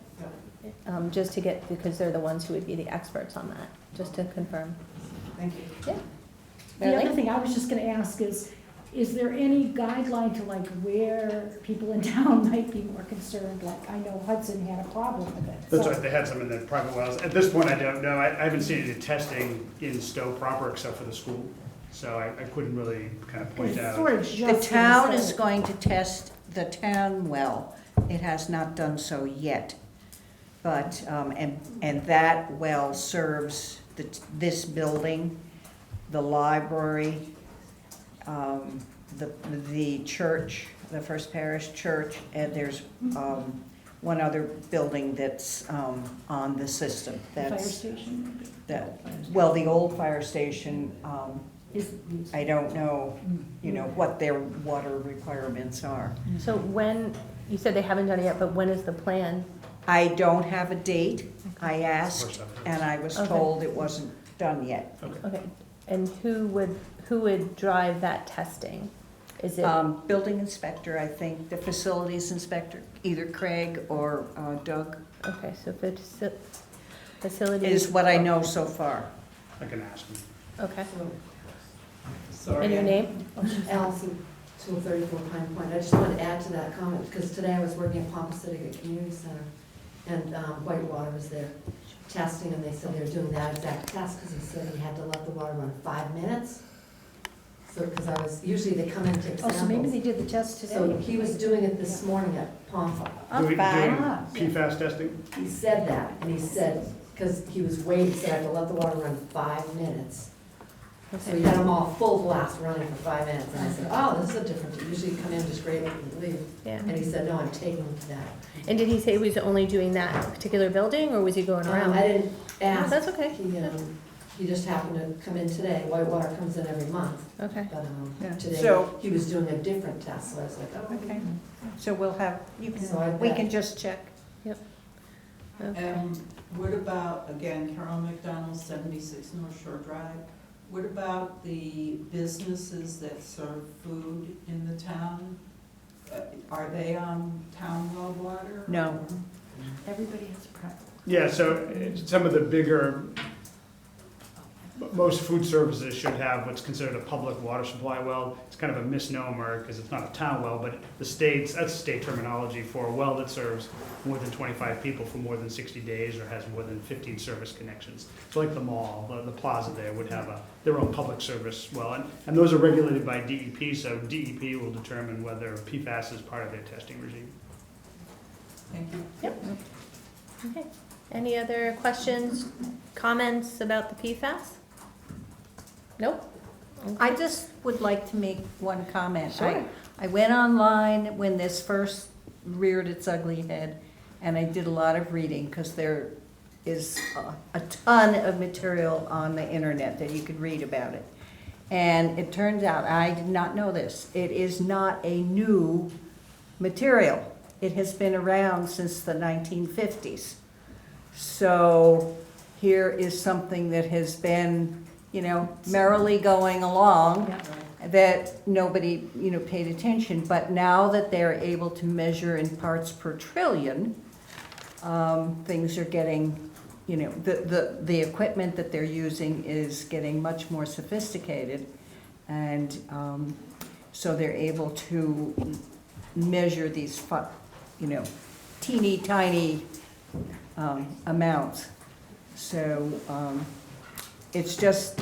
Yeah. just to get, because they're the ones who would be the experts on that, just to confirm. Thank you. The other Marilyn? thing I was just gonna ask is, is there any guideline to like where people in town might be more concerned? Like, I know Hudson had a problem with it. That's so- right, they had some in the private wells. At this point, I don't know. I haven't seen any testing in Stow proper except for the school. So I couldn't really kind of point It's out. sort of The just town for the is site. going to test the town well. It has not done so yet. But, and that well serves this building, the library, the church, the First Parish Church, and there's one other building that's on the system. Fire That's, station, maybe? well, the old fire station, Is- I don't know, what their water requirements are. So when, you said they haven't done it yet, but when is the plan? I don't have a date. I asked, and I was Okay. told it wasn't done yet. Okay, and who would drive that testing? Is it, Building inspector, I think, the facilities inspector, either Craig or Doug, okay, so facilities? is what I know so far. I can ask them. Okay, Sorry. and your name? Allison, 234 Pine Point. I just wanted to add to that comment, because today I was working at Pompacitic Community Center, and Whitewater was there testing, and they said they were doing that exact test, because he said he had to let the water run 5 minutes. So, because usually they come in and take Oh, so maybe samples. they did the test today. So he was doing it this morning at Pompa. Doing Ah. PFAS testing? He said that, and he said, because he was waiting, he said I had to let the water run 5 minutes. So he had them all full blast running for 5 minutes, and I said, oh, this is a different, usually you come in, just grade it and leave. Yeah. And he said, no, I'm taking them to that. And did he say he was only doing that particular building, or was he going around? I didn't Oh, ask. that's okay. He just happened to come in today. Whitewater comes in every month, Okay, but Yeah. today So- he was doing a different test, so I was like, oh. Okay. So we'll have, So I we bet. can just check. okay. What about, again, Carol McDonald, 76 North Shore Drive? What about the businesses that serve food in the town? Are they on town well water? No. Everybody has a private. Yeah, so some of the bigger, most food services should have what's considered a public water supply well. It's kind of a misnomer because it's not a town well, but that's state terminology for a well that serves more than 25 people for more than 60 days or has more than 15 service connections. So like the mall, the plaza there would have their own public service well, and those are regulated by DEP, so DEP will determine whether PFAS is part of their testing regime. Thank you. Okay. Any other questions, comments about the PFAS? Nope? I just would like to make one comment. Sure. I went online when this first reared its ugly head, and I did a lot of reading, because there is a ton of material on the internet that you could read about it. And it turns out, I did not know this, it is not a new material. It has been around since the 1950s. So here is something that has been, merrily going along, that nobody, paid attention. But now that they're able to measure in parts per trillion, things are getting, the equipment that they're using is getting much more sophisticated. And so they're able to measure these, teeny tiny amounts. So it's just,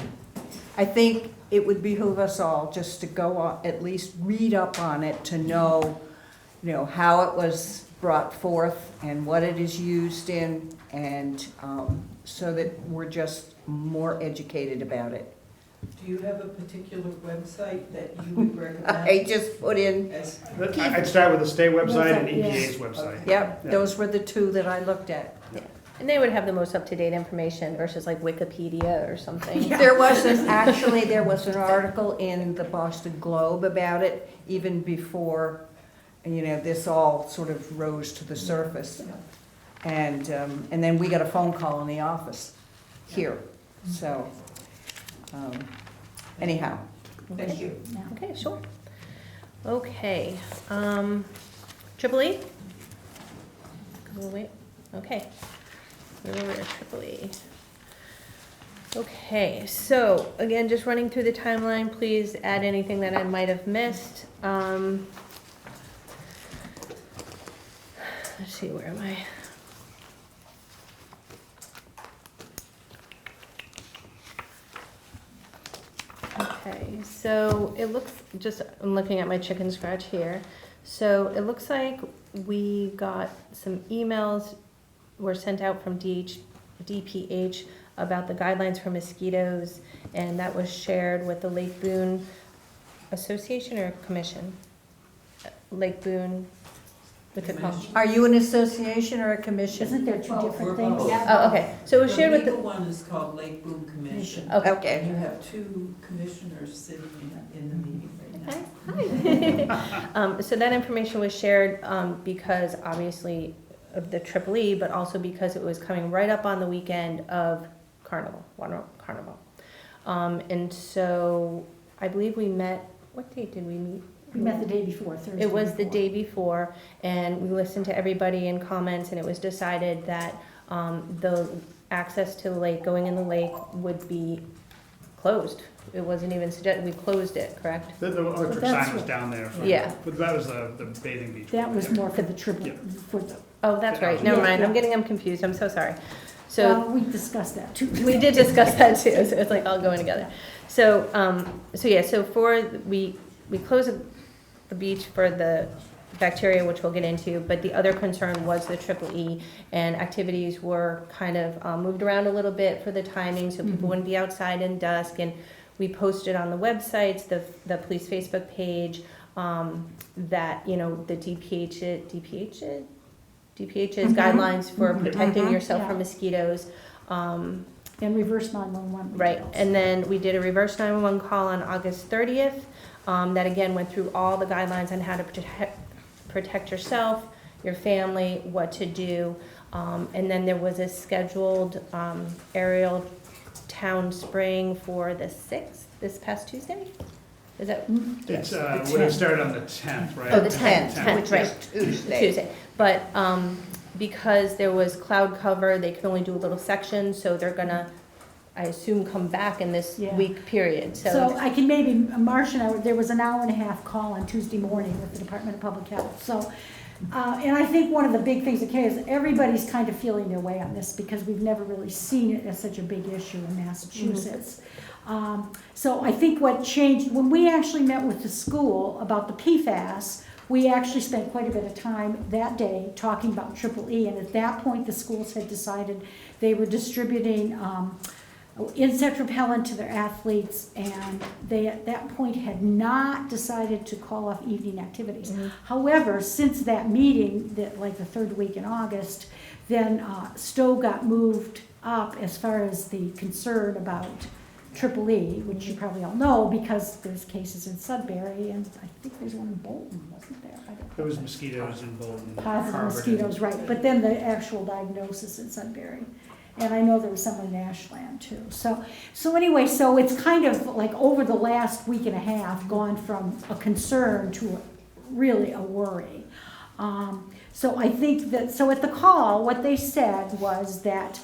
I think it would behoove us all just to go on, at least read up on it, to know, how it was brought forth and what it is used in, and so that we're just more educated about it. Do you have a particular website that you would recommend? I just put in, I'd start with the state website and Website, EPA's website. yep, Yeah. those were the two that I looked at. And they would have the most up-to-date information versus like Wikipedia or something. There was an article in the Boston Globe about it, even before, this all sort of rose to the surface. And then we got a phone call in the office here, so, anyhow. Thank you. Okay, sure. Okay, Triple E? Wait, okay. We're over to Triple E. Okay, so again, just running through the timeline, please add anything that I might have missed. Let's see, where am I? Okay, so it looks, I'm looking at my chicken scratch here. So it looks like we got some emails were sent out from DPH about the guidelines for mosquitoes, and that was shared with the Lake Boon Association or Commission? Lake Boon, what's it called? Are you an association or a commission? Isn't there two different We're things? both. Oh, okay, so it was shared with The the, legal one is called Lake Boon Commission. okay. And you have two commissioners sitting in the meeting right now. Hi. So that information was shared because obviously of the EEE, but also because it was coming right up on the weekend of Carnival, Water Carnival. And so I believe we met, what date did we meet? We met the day before, Thursday. It was the before. day before, and we listened to everybody in comments, and it was decided that the access to the lake, going in the lake, would be closed. It wasn't even suggested, we closed it, correct? The electric that's sign was what- down there. Yeah. But that was the bathing beach. That one, was yeah. more for the triple, Yeah. for the, Oh, that's right, Yeah. never mind, I'm Yeah. getting them confused, I'm so sorry. So, well, we discussed that too. we did discuss that too, so it's like all going together. So, we closed the beach for the bacteria, which we'll get into, but the other concern was the EEE, and activities were kind of moved around a little bit for the timing, so people wouldn't be outside in dusk, and we posted on the websites, the police Facebook page, that, you know, the DPH's guidelines for protecting yourself from Yeah. mosquitoes. And reverse 911. Right, details. and then we did a reverse 911 call on August 30th, that again went through all the guidelines on how to protect yourself, your family, what to do. And then there was a scheduled aerial town spraying for the 6th, this past Tuesday? Is that? It's, Yes, the would have 10th. started on the 10th, right? Oh, the 10th, which right. is Tuesday. Tuesday. But because there was cloud cover, they could only do a little section, so they're gonna, I assume, come back in this Yeah. week period, So I can maybe, Marcia and I, there was an hour and a half call on Tuesday morning with the Department of Public Health. So, and I think one of the big things that is everybody's kind of feeling their way on this because we've never really seen it as such a big issue in Massachusetts. So I think what changed, when we actually met with the school about the PFAS, we actually spent quite a bit of time that day talking about EEE, and at that point, the schools had decided they were distributing insect repellent to their athletes, and they at that point had not decided to call off evening activities. However, since that meeting, that like the third week in August, then Stow got moved up as far as the concern about EEE, which you probably all know because there's cases in Sudbury, and I think there's one in Bolton, wasn't there? I don't There was know. mosquitoes in Bolton. Positive Harvard. mosquitoes, right, but then the actual diagnosis in Sudbury. And I know there was some in Ashland too. So anyway, so it's kind of like over the last week and a half gone from a concern to really a worry. So I think that, so at the call, what they said was that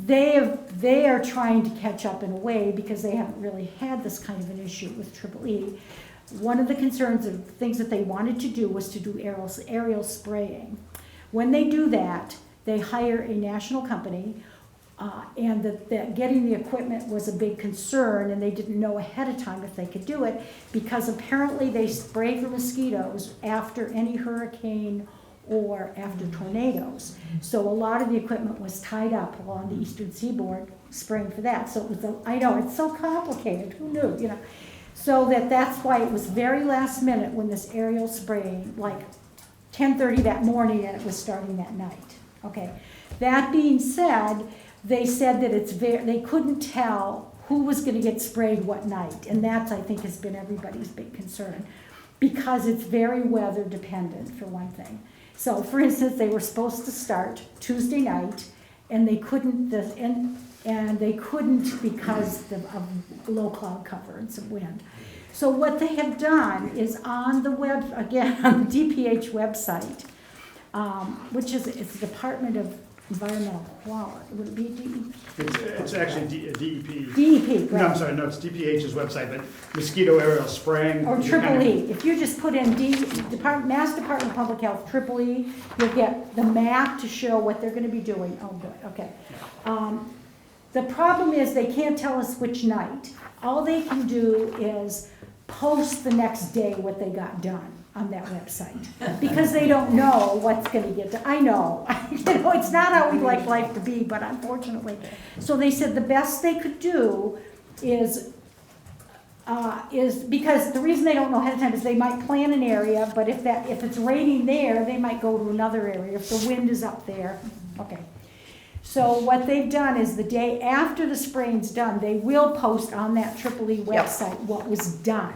they are trying to catch up in a way because they haven't really had this kind of an issue with EEE. One of the concerns of things that they wanted to do was to do aerial spraying. When they do that, they hire a national company, and that getting the equipment was a big concern, and they didn't know ahead of time if they could do it, because apparently they spray for mosquitoes after any hurricane or after tornadoes. So a lot of the equipment was tied up along the eastern seaboard, spraying for that. So it was, I know, it's so complicated, who knew, you know? So that's why it was very last minute when this aerial spraying, like 10:30 that morning, and it was starting that night. Okay. That being said, they said that they couldn't tell who was going to get sprayed what night, and that's, I think, has been everybody's big concern, because it's very weather dependent, for one thing. So, for instance, they were supposed to start Tuesday night, and they couldn't. And they couldn't because of low cloud cover and some wind. So what they have done is on the DPH website, which is it's the Department of environmental quality, would it be DEP? It's actually DEP. DEP, No, I'm right. sorry, no, it's DPH's website, but mosquito aerial spraying. Or you kind triple of- E. If you just put in Mass Department of Public Health, triple E, you'll get the map to show what they're gonna be doing. Oh, good, okay. The problem is they can't tell us which night. All they can do is post the next day what they got done on that website. Because they don't know what's gonna get done. I know, it's not how we'd like life to be, but unfortunately. So they said the best they could do is because the reason they don't know ahead of time is they might plan an area, but if it's raining there, they might go to another area, if the wind is up there, okay. So what they've done is the day after the spraying's done, they will post on that Triple E website what was done.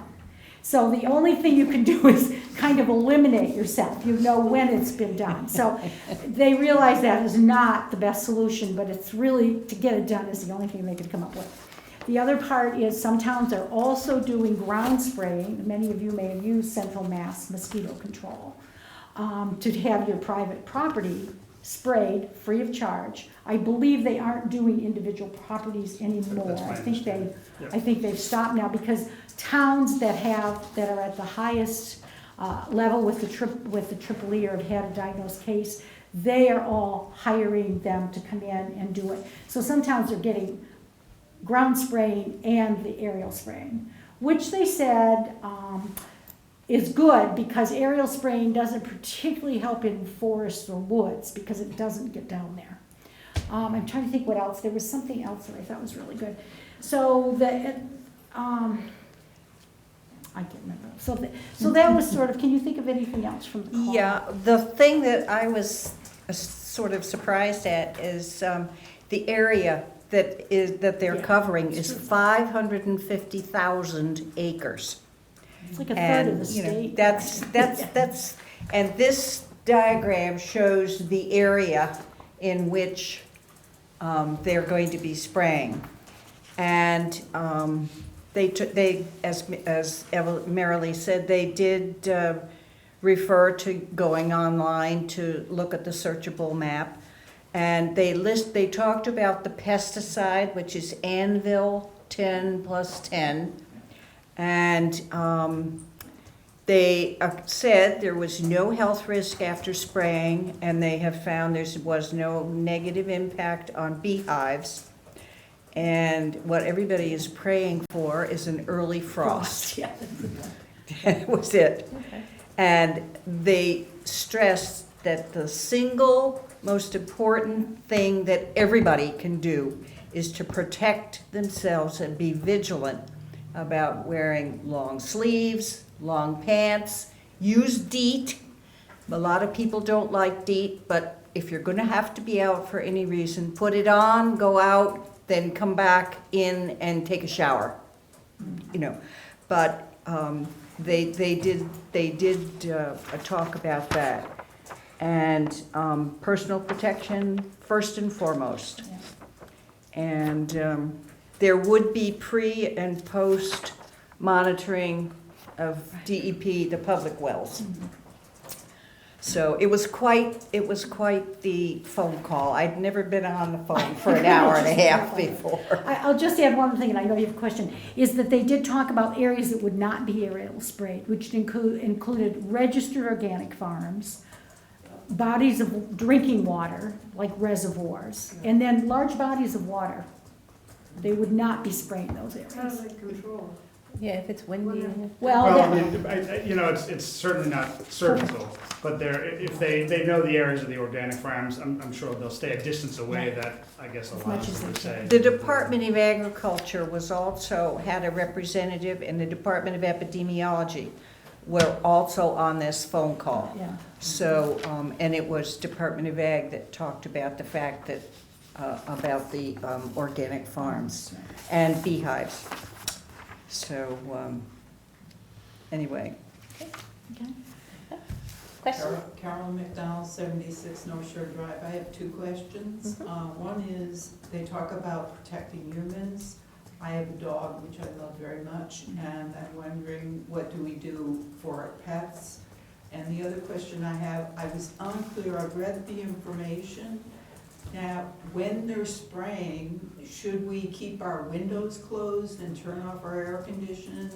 So the only thing you can do is kind of eliminate yourself, you know when it's been done. So they realize that is not the best solution, but it's really, to get it done is the only thing they could come up with. The other part is some towns are also doing ground spraying. Many of you may have used Central Mass Mosquito Control to have your private property sprayed free of charge. I believe they aren't doing individual properties anymore. That's my I think understanding. I think they've stopped now because towns that are at the highest level with the Triple E or have had a diagnosed case, they are all hiring them to come in and do it. So some towns are getting ground spraying and the aerial spraying, which they said is good because aerial spraying doesn't particularly help in forests or woods because it doesn't get down there. I'm trying to think what else. There was something else that I thought was really good. So I can't remember. So that was sort of, can you think of anything else from the call? Yeah, the thing that I was sort of surprised at is the area that they're covering is 550,000 acres. It's like a third of the You know, state. that's, and this diagram shows the area in which they're going to be spraying. And they, as Marilee said, they did refer to going online to look at the searchable map. And they talked about the pesticide, which is Anvil 10+10. And they said there was no health risk after spraying, and they have found there was no negative impact on beehives. And what everybody is praying for is an early frost. Yeah. That was it. Okay. And they stressed that the single most important thing that everybody can do is to protect themselves and be vigilant about wearing long sleeves, long pants, use DEET. A lot of people don't like DEET, but if you're gonna have to be out for any reason, put it on, go out, then come back in and take a shower, you know. But they did talk about that. And personal protection first and foremost. Yeah. And there would be pre and post monitoring of DEP, the public wells. So it was quite the phone call. I'd never been on the phone for an hour and a half before. I'll just add one thing, and I know you have a question, is that they did talk about areas that would not be aerial sprayed, which included registered organic farms, bodies of drinking water, like reservoirs, and then large bodies of water. They would not be spraying those How do areas. they control? Yeah, if it's windy. Well, Well, that- you know, it's certainly not cervical, but if they know the areas of the organic farms, I'm sure they'll stay a distance away. That, I guess, much allows as them they to say. The Department of Agriculture had a representative, and the Department of Epidemiology were also on this phone call. yeah. So, and it was Department of Ag that talked about the fact that, about the organic farms and beehives. So, anyway. Okay. Question? Carolyn McDonald, 76 North Shore Drive. I have two questions. One is, they talk about protecting humans. I have a dog, which I love very much, and I'm wondering, what do we do for our pets? And the other question I have, I was unclear, I've read the information, Now, when they're spraying, should we keep our windows closed and turn off our air conditioners?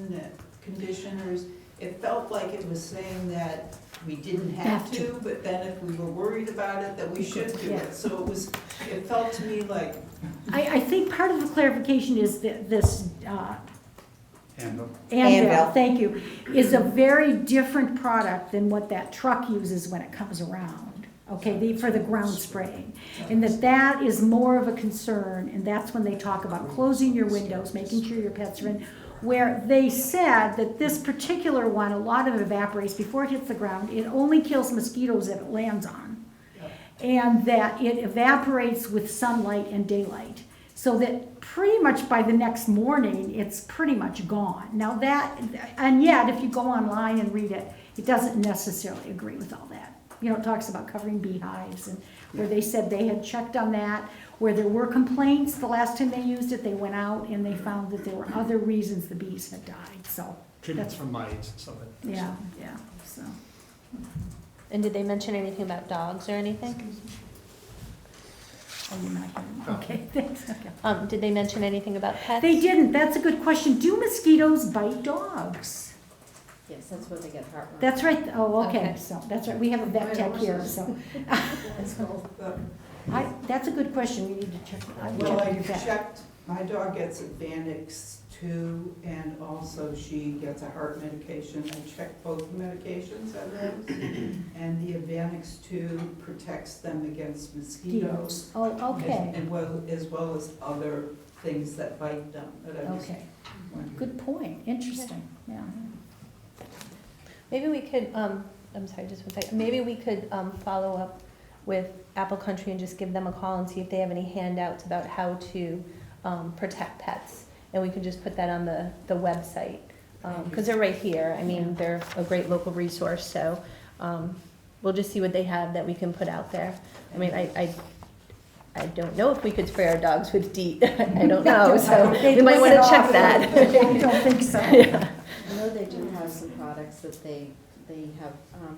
It felt like it was saying that we didn't have to, but then if we were worried about it, that we should do it. So it felt to me like. I think part of the clarification is that this, Anvil. Anvil, thank you, is a very different product than what that truck uses when it comes around, okay, for the ground spraying. And that is more of a concern, and that's when they talk about closing your windows, making sure your pets are in, where they said that this particular one, a lot of it evaporates before it hits the ground. It only kills mosquitoes that it lands on. And that it evaporates with sunlight and daylight. So that pretty much by the next morning, it's pretty much gone. Now and yet, if you go online and read it, it doesn't necessarily agree with all that. You know, it talks about covering beehives, and where they said they had checked on that, where there were complaints the last time they used it, they went out and they found that there were other reasons the bees had died, so. Treatments for mites and stuff like that. Yeah, so. And did they mention anything about dogs or anything? Oh, you're not hearing. Okay, thanks, okay. Did they mention anything about pets? They didn't, that's a good question. Do mosquitoes bite dogs? Yes, that's where they get heartworm. That's right, oh, okay, Okay. so, that's right, we have a vet tech here, so. That's a good question, we need to check, Well, with your I vet. checked, my dog gets Advanix too, and also she gets a heart medication. I checked both medications on those, and the Advanix 2 protects them against mosquitoes. Oh, okay, As well as other things that bite them, but I was okay, wondering. good point, interesting, yeah. Maybe we could, I'm sorry, just one second, maybe we could follow up with Apple Country and just give them a call and see if they have any handouts about how to protect pets. And we can just put that on the website, because they're right here. I mean, they're a great local resource, so we'll just see what they have that we can put out there. I mean, I don't know if we could spray our dogs with DEET. I don't know, so we might want to check that. I don't think so. Yeah. I know they do have some products that they have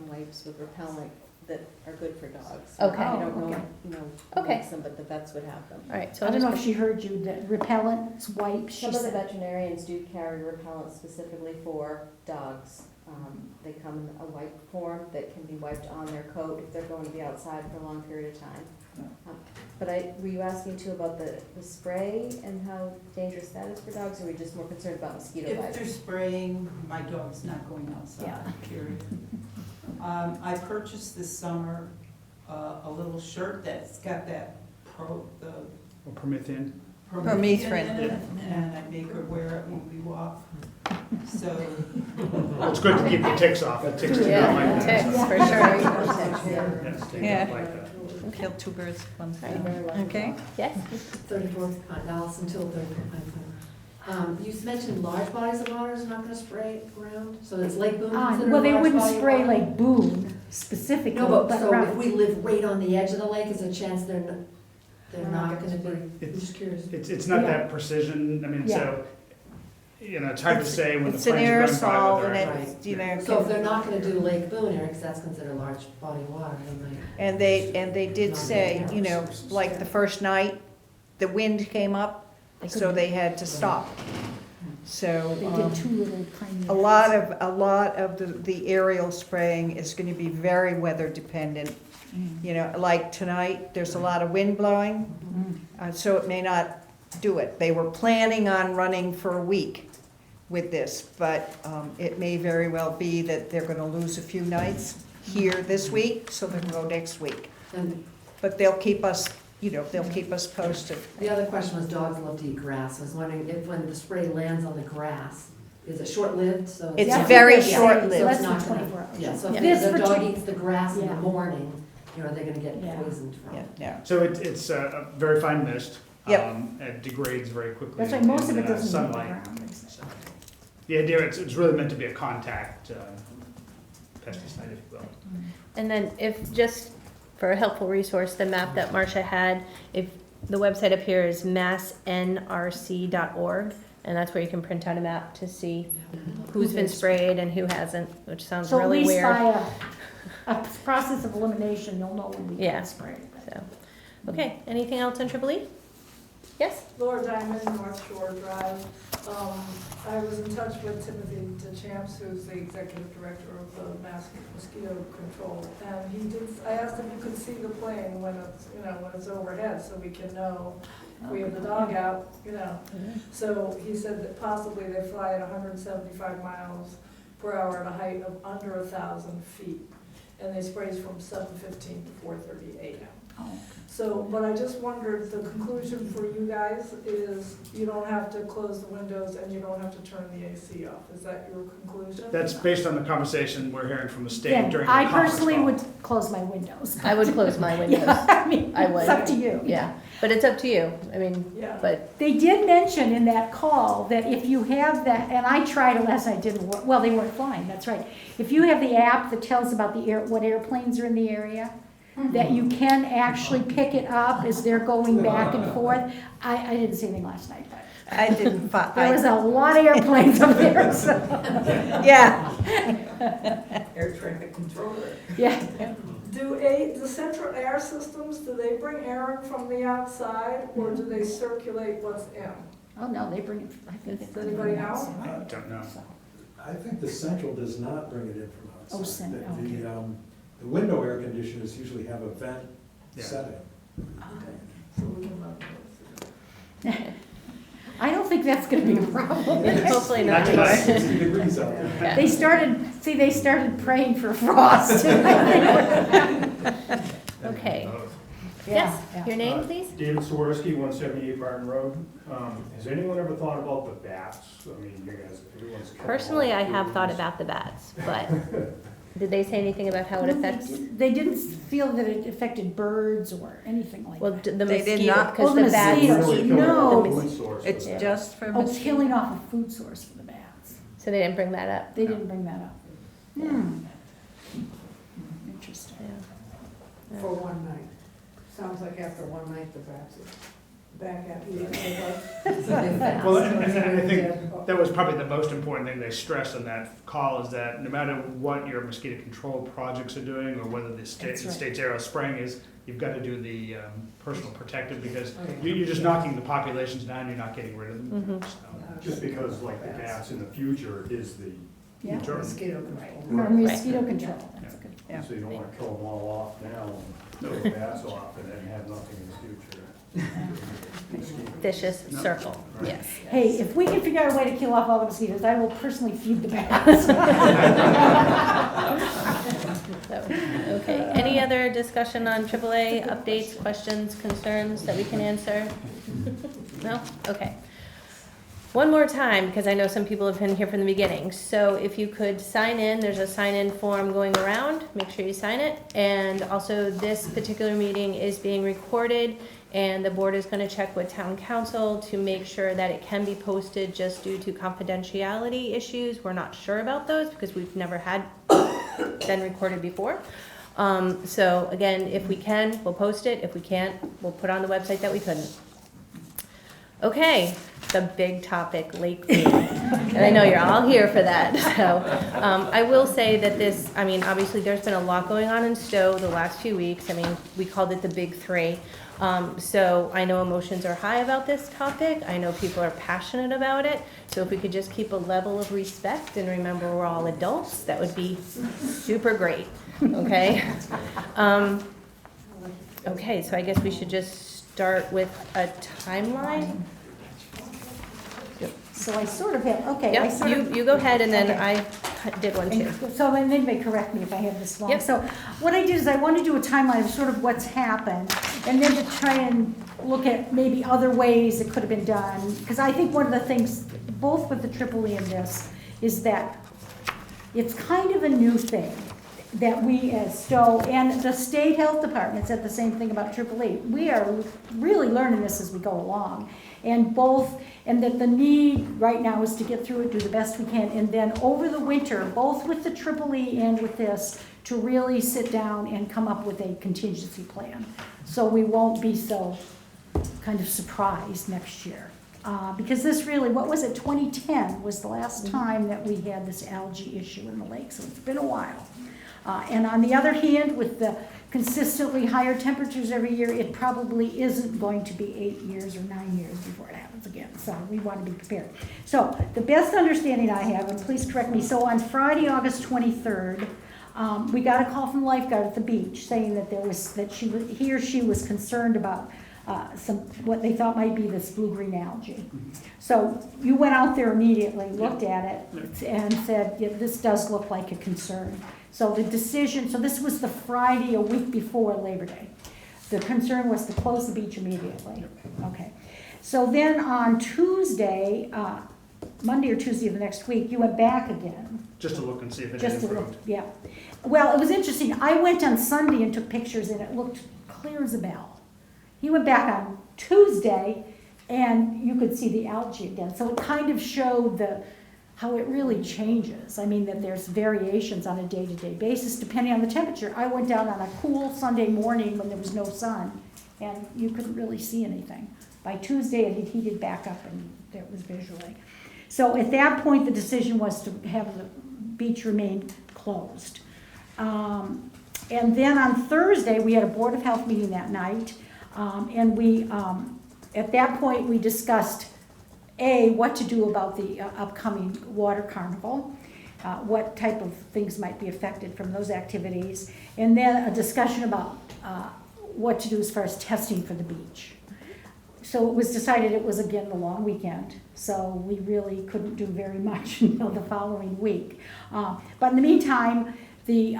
wipes with repellent that are good for dogs. Okay. I don't know, Okay. who Okay. makes them, but the vets would have them. All right, so I I'll don't just know if she heard you, that repellent wipes, she Some of the said. veterinarians do carry repellent specifically for dogs. They come in a wipe form that can be wiped on their coat if they're going to be outside for a long period of time. But were you asking too about the spray and how dangerous that is for dogs, or were you just more concerned about mosquito If bites? they're spraying, my dog's not going outside, Yeah. period. I purchased this summer a little shirt that's got that Promethean. Permethrin in it, and I make her wear it when we walk. So, Well, it's good to keep the ticks off. The ticks do not Yeah, like that. ticks, for sure. Yes, they Yeah. don't like that. Kill two birds with one You're stone. very welcome. Okay. Yes? 34th, Dallas until 34th. You mentioned large bodies of water is not gonna spray around, so it's Lake Boon considered a Well, they large wouldn't body of spray water? like Boon specifically, No, but but so if around. we live right on the edge of the lake, is there a chance they're not gonna be, I'm It's- just curious. It's not Yeah. that precision, I mean, Yeah. so, it's hard to say when the It's an planes are going by aerosol whether. and it's, you know. So if they're not gonna do Lake Boon area, because that's considered a large body of water, then they. And they did say, you know, like the first night, the wind came up, so they had to stop. So, They did two little tiny. a lot of the aerial spraying is gonna be very weather dependent. You know, like tonight, there's a lot of wind blowing, so it may not do it. They were planning on running for a week with this, but it may very well be that they're gonna lose a few nights here this week, so they'll go next week. And But they'll keep us, you know, they'll keep us posted. the other question was dogs love to eat grass. I was wondering if when the spray lands on the grass, is it short-lived? So It's That's what very they say, short-lived. so Less Less not than gonna- 24 hours. Yeah, so if This the dog partic- eats the grass in the Yeah. morning, are they gonna get Yeah. poisoned from Yeah, it? yeah. So it's a very fine mist. Yep. It degrades very quickly. That's right, most of in, it doesn't hit the sunlight. ground. So, the idea, it's really meant to be a contact pesticide, if you will. And then if, just for a helpful resource, the map that Marcia had, if the website up here is massnrc.org, and that's where you can print out a map to see who's been sprayed and who hasn't, which sounds So at really least weird. by a process of elimination, you'll know when we Yeah. can spray. So, Okay, anything else on Triple E? Yes? Laura Diamond, North Shore Drive. I was in touch with Timothy Ducharme, who's the executive director of the Mass Mosquito Control, and I asked if you could see the plane when it's overhead, so we can know we have the dog out, So he said that possibly they fly at 175 miles per hour at a height of under 1,000 feet, and they sprays from 7:15 to 4:30 a.m. So, but I just wondered, the conclusion for you guys is you don't have to close the windows and you don't have to turn the AC off. Is that your conclusion? That's based on the conversation we're hearing from the state Yeah, during the I conference personally call. would close my windows. I would close my windows. Yeah, I mean, I would. it's up to you. Yeah, but it's up to you. I mean, Yeah. but They did mention in that call that if you have that, and I tried it last night, didn't work, well, they weren't flying, that's right. If you have the app that tells about what airplanes are in the area, that you can actually pick it up as they're going back and forth. I didn't see anything last night, but I didn't find. there was a lot of airplanes up there, so, Yeah. Air traffic controller. yeah. Do the central air systems, do they bring air in from the outside or do they circulate what's in? Oh, no, they bring it, I think they Does bring it anybody from know? outside. I don't know. I think the central does not bring it in from outside. Oh, central, okay. The window air conditioners usually have a vent Yeah. setting. So we can let them I don't think that's gonna be a problem. hopefully not. Not tonight. 60 degrees out there. Yeah. They started praying for frost. Okay. Yeah, Yes, yeah. your name, please? David Swiderski, 178 Barton Road. Has anyone ever thought about the bats? I mean, you guys, everyone's. Personally, I have thought about the bats, but did they say anything about how it affects? They didn't feel that it affected birds or anything like Well, that. the They did mosquito, not- because Oh, the the bats. mosquitoes. Really killing No. off a food source for It's the bats. just for Oh, mosquitoes. killing off a food source for the bats. So they didn't bring that up. They didn't bring that up. Interesting. Yeah. for one night. Sounds like after one night the bats are back at you. Well, and I think that was probably the most important thing they stressed on that call is that no matter what your mosquito control projects are doing or whether the That's right. state's aerial spraying is, you've got to do the personal protective because you're just knocking the populations down, you're not getting rid of them. So, Just because like the bats in the future is the, Yeah. Mosquito control. Or mosquito control, that's good. Yeah. so you don't want to kill them all off now and kill the bats off and then have nothing in the future. Vicious circle, yes. Hey, if we can figure out a way to kill off all the mosquitoes, I will personally feed the bats. So, okay, any other discussion on AAA, updates, questions, concerns that we can answer? No? Okay. One more time, because I know some people have been here from the beginning. So if you could sign in, there's a sign-in form going around. Make sure you sign it. And also, this particular meeting is being recorded, and the board is going to check with town council to make sure that it can be posted just due to confidentiality issues. We're not sure about those because we've never had been recorded before. So again, if we can, we'll post it. If we can't, we'll put on the website that we couldn't. Okay, the big topic, lake cleaning. And I know you're all here for that. So I will say that this, I mean, obviously there's been a lot going on in Stow the last few weeks. I mean, we called it the big three. So I know emotions are high about this topic. I know people are passionate about it. So if we could just keep a level of respect and remember we're all adults, that would be super great, okay? Okay, so I guess we should just start with a timeline. So I sort of have, okay. I Yep, sort of- you go ahead and then Okay. I did one too. So then they may correct me if I have this wrong. Yep. So what I did is I wanted to do a timeline of sort of what's happened, and then to try and look at maybe other ways it could have been done. Because I think one of the things, both with the Triple E and this, is that it's kind of a new thing that we as Stow and the state health department said the same thing about Triple E. We are really learning this as we go along. And that the need right now is to get through it, do the best we can, and then over the winter, both with the Triple E and with this, to really sit down and come up with a contingency plan. So we won't be so kind of surprised next year. Because this really, what was it, 2010 was the last time that we had this algae issue in the lake, so it's been a while. And on the other hand, with the consistently higher temperatures every year, it probably isn't going to be 8 years or 9 years before it happens again. So we want to be prepared. So the best understanding I have, and please correct me, so on Friday, August 23rd, we got a call from the lifeguard at the beach saying that he or she was concerned about what they thought might be this blue-green algae. So you went out there immediately, looked at it, and said, yeah, this does look like a concern. So the decision, so this was the Friday a week before Labor Day. The concern was to close the beach immediately. Okay. So then on Tuesday, Monday or Tuesday of the next week, you went back again. Just to look and see if it Just to improved. look, yeah. Well, it was interesting. I went on Sunday and took pictures, and it looked clear as a bell. He went back on Tuesday, and you could see the algae again. So it kind of showed how it really changes. I mean, that there's variations on a day-to-day basis depending on the temperature. I went down on a cool Sunday morning when there was no sun, and you couldn't really see anything. By Tuesday, it had heated back up, and there it was visually. So at that point, the decision was to have the beach remain closed. And then on Thursday, we had a Board of Health meeting that night, and we, at that point, we discussed what to do about the upcoming water carnival, what type of things might be affected from those activities, and then a discussion about what to do as far as testing for the beach. So it was decided it was again the long weekend, so we really couldn't do very much until the following week. But in the meantime, the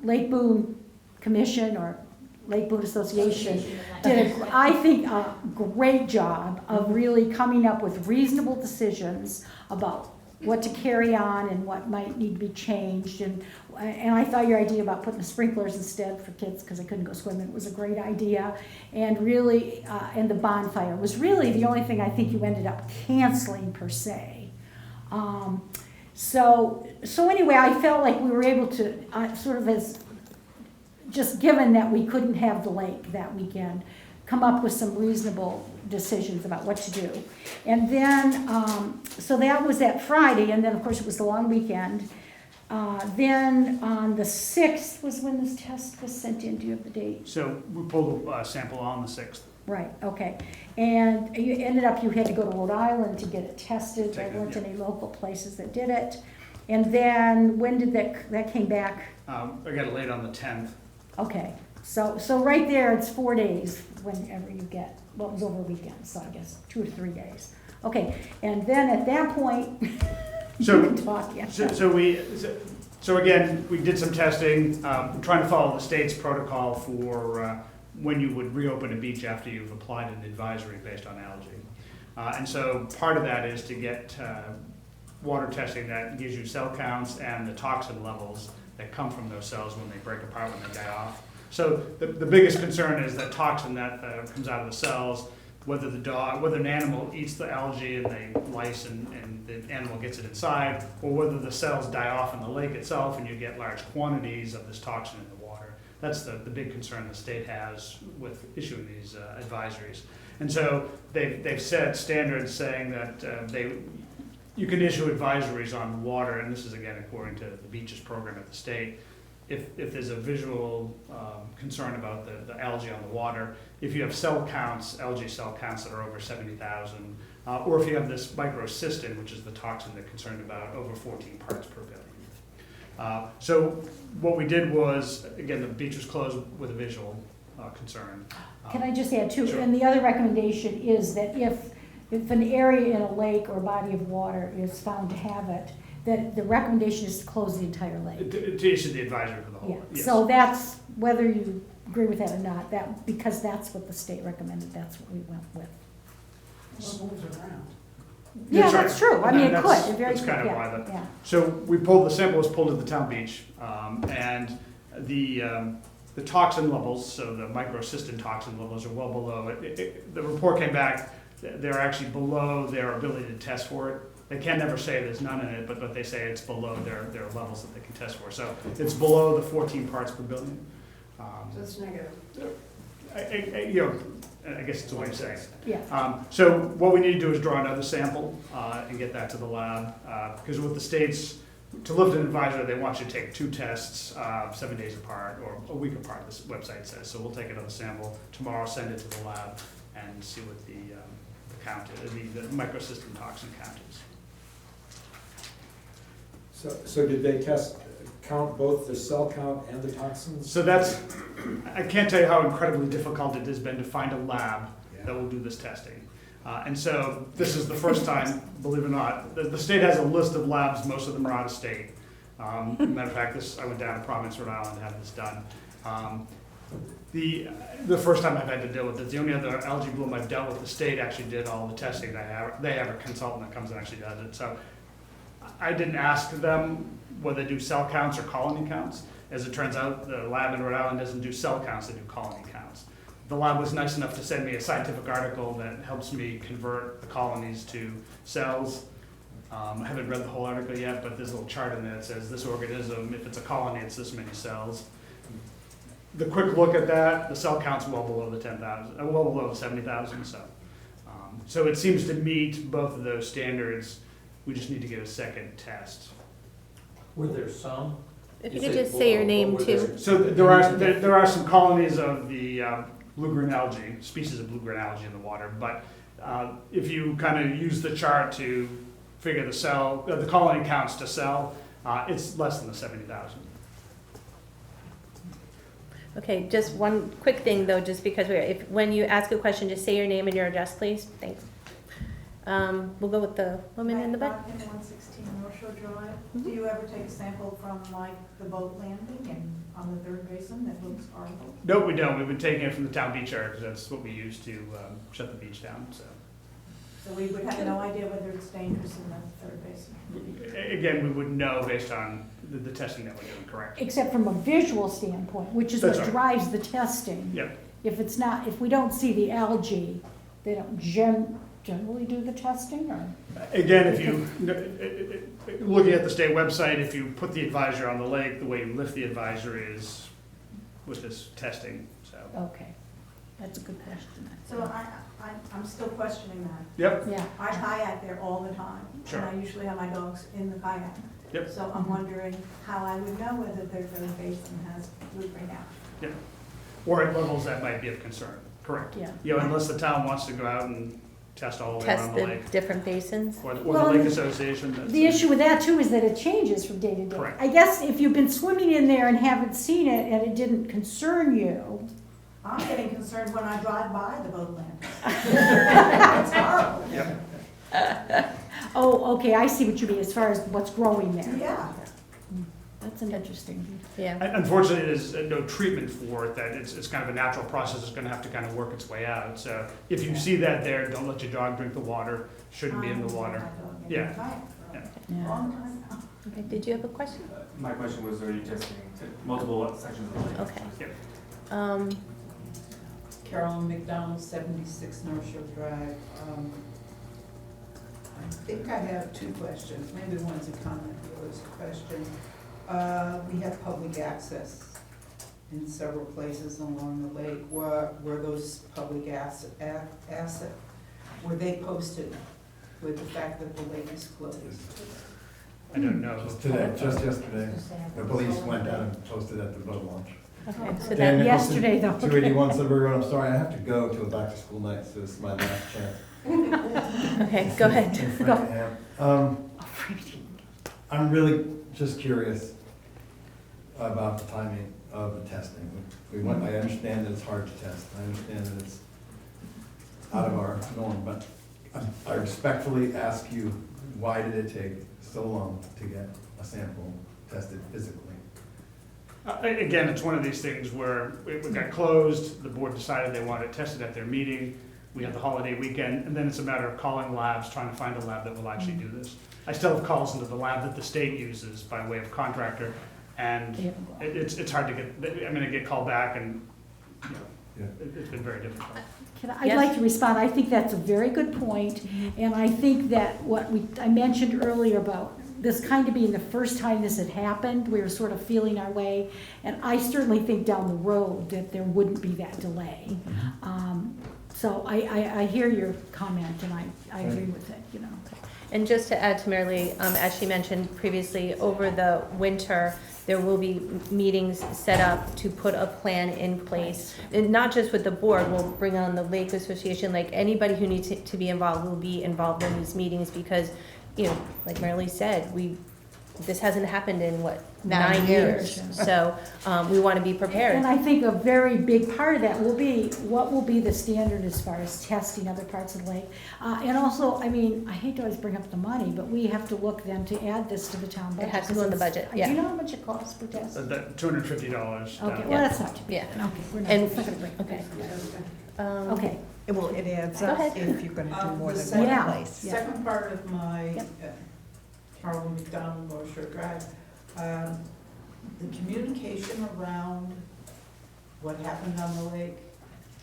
Lake Boon Commission or Lake Boon Association did, I think, a great job of really coming up with reasonable decisions about what to carry on and what might need to be changed. And I thought your idea about putting the sprinklers instead for kids because they couldn't go swimming was a great idea. And really, and the bonfire was really the only thing I think you ended up canceling per se. So anyway, I felt like we were able to sort of just given that we couldn't have the lake that weekend, come up with some reasonable decisions about what to do. And then, so that was that Friday, and then of course it was the long weekend. Then on the 6th was when this test was sent in. Do you have the date? So we pulled a sample on the 6th. Right, okay. And you ended up, you had to go to Rhode Island to get it tested. There weren't any local places that did it. And then when did that came back? I got it late on the 10th. Okay, so right there, it's 4 days whenever you get, well, it was over a weekend, so I guess 2 or 3 days. Okay, and then at that point, you can talk, yeah. So again, we did some testing, trying to follow the state's protocol for when you would reopen a beach after you've applied an advisory based on algae. And so part of that is to get water testing that gives you cell counts and the toxin levels that come from those cells when they break apart, when they die off. So the biggest concern is that toxin that comes out of the cells, whether an animal eats the algae and they lice and the animal gets it inside, or whether the cells die off in the lake itself and you get large quantities of this toxin in the water. That's the big concern the state has with issuing these advisories. And so they've set standards saying that you can issue advisories on water, and this is again according to the beaches program at the state. If there's a visual concern about the algae on the water, if you have cell counts, algae cell counts that are over 70,000, or if you have this microcystin, which is the toxin they're concerned about, over 14 parts per billion. So what we did was, again, the beach was closed with a visual concern. Can I just add too, Sure. and the other recommendation is that if an area in a lake or body of water is found to have it, that the recommendation is to close the entire lake. To issue the advisory for the whole. Yeah, Yes. so that's, whether you agree with that or not, because that's what the state recommended, that's what we went with. Well, it moves around. Yeah, That's that's right. true, I mean, it That's- could, it very that's could, kind of yeah, why yeah. So the sample was pulled at the town beach, and the toxin levels, so the microcystin toxin levels are well below it. The report came back, they're actually below their ability to test for it. They can never say there's none in it, but they say it's below their levels that they can test for. So it's below the 14 parts per billion. That's negative. I guess it's a way of saying it. Yeah. So what we need to do is draw another sample and get that to the lab, because with the state's to lift an advisor, they want you to take 2 tests 7 days apart or a week apart, this website says. So we'll take another sample tomorrow, send it to the lab, and see what the count is, the microsystem toxin count is. So did they count both the cell count and the toxins? So I can't tell you how incredibly difficult it has been to find a lab that will do this testing. And so this is the first time, believe it or not, the state has a list of labs, most of them are out of state. Matter of fact, I went down to Providence, Rhode Island to have this done. The first time I've had to deal with it, the only other algae bloom I've dealt with, the state actually did all the testing. They have a consultant that comes and actually does it. So I didn't ask them whether they do cell counts or colony counts. As it turns out, the lab in Rhode Island doesn't do cell counts, they do colony counts. The lab was nice enough to send me a scientific article that helps me convert the colonies to cells. I haven't read the whole article yet, but there's a little chart in there that says this organism, if it's a colony, it's this many cells. The quick look at that, the cell count's well below the 10,000, well below the 70,000. So it seems to meet both of those standards. We just need to get a second test. Were there some? If you could just say your name too. So there are some colonies of the blue-green algae, species of blue-green algae in the water, but if you kind of use the chart to figure the colony counts to cell, it's less than the 70,000. Okay, just one quick thing though, just because when you ask a question, just say your name and your address, please. Thanks. We'll go with the woman in the back. 116 North Shore Drive. Do you ever take a sample from like the boat landing and on the third basin that looks horrible? No, we don't. We've been taking it from the town beach area because that's what we use to shut the beach down. So we would have no idea whether it's dangerous in the third basin? Again, we would know based on the testing that we're doing, correct? Except from a visual standpoint, which is what That's right. drives the testing. Yep. If we don't see the algae, they don't generally do the testing, or? Again, if you, looking at the state website, if you put the advisor on the lake, the way you lift the advisor is with this testing, so. Okay, that's a good question. So I'm still questioning that. Yep. Yeah. I kayak there all the time. Sure. And I usually have my dogs in the kayak. Yep. So I'm wondering how I would know whether their third basin has blue-green algae. Yep. Or at levels that might be of concern, correct? Yeah. You know, unless the town wants to go out and test all the way Test around the the lake. different basins. Or the Well, lake association. that's- The issue with that too is that it changes from day to day. Correct. I guess if you've been swimming in there and haven't seen it and it didn't concern you. I'm getting concerned when I drive by the boat landing. It's horrible. Yep. Oh, okay, I see what you mean as far as what's growing there. Yeah. That's an interesting. Yeah. Unfortunately, there's no treatment for it, that it's kind of a natural process, it's gonna have to kind of work its way out. So if you see that there, don't let your dog drink the water, shouldn't be in the water. Yeah. Yeah. Long time now. Okay, did you have a question? My question was, are you testing multiple sections of the lake? Okay. Yep. Carolyn McDonald, 76 North Shore Drive. I think I have 2 questions. Maybe one's a comment, the other's a question. We have public access in several places along the lake. Were those public were they posted with the fact that the lake is closed? I don't know. Just yesterday, the police went down and posted at the boat launch. Okay, so Dan that, Nicholson, yesterday, though. 281 Sudbury Road, I'm sorry, I have to go to a back-to-school night, so this is my last chance. okay, go ahead. Go. I'm really just curious about the timing of the testing. I understand that it's hard to test, I understand that it's out of our norm, but I respectfully ask you, why did it take so long to get a sample tested physically? Again, it's one of these things where it got closed, the board decided they wanted it tested at their meeting, we had the holiday weekend, and then it's a matter of calling labs, trying to find a lab that will actually do this. I still have calls into the lab that the state uses by way of contractor, and it's hard to get, I get called back and, you know, it's been very difficult. I'd like to respond. I think that's a very good point, and I think that what I mentioned earlier about this kind of being the first time this had happened, we were sort of feeling our way, and I certainly think down the road that there wouldn't be that delay. So I hear your comment, and I agree with it, you know. And just to add to Mary, as she mentioned previously, over the winter, there will be meetings set up to put a plan in place. And not just with the board, we'll bring on the Lake Association, like anybody who needs to be involved will be involved in these meetings because, you know, like Mary said, this hasn't happened in what, 9 years. So we want to be prepared. And I think a very big part of that will be, what will be the standard as far as testing other parts of the lake? And also, I mean, I hate to always bring up the money, but we have to look then to add this to the town budget. It has to go in the budget, yeah. Do you know how much it costs per test? $250. Okay, well, that's not too bad. Yeah. Okay, we're not, And- it's not gonna break. Okay. Okay. Well, it adds Go up ahead. if you're gonna do more The than one Yeah. place. Second part of my Yep. Harlem McDonald North Shore Drive, the communication around what happened on the lake,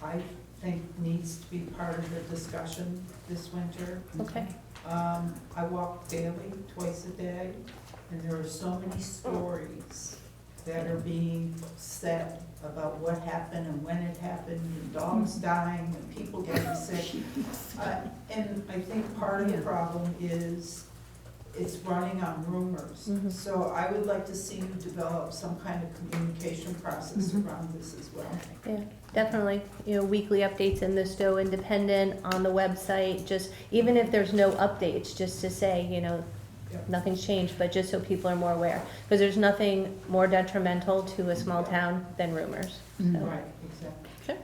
I think needs to be part of the discussion this winter. Okay. I walk daily, twice a day, and there are so many stories that are being said about what happened and when it happened, and dogs dying and people getting sick. And I think part of the problem is it's running on rumors. Mhm. So I would like to see you develop some kind of communication process around this as well. Yeah, definitely. You know, weekly updates in the Stow Independent, on the website, just, even if there's no updates, just to say, you know, Yep. nothing's changed, but just so people are more aware. Because there's nothing more detrimental to a small town than rumors. So, Right, exactly. sure.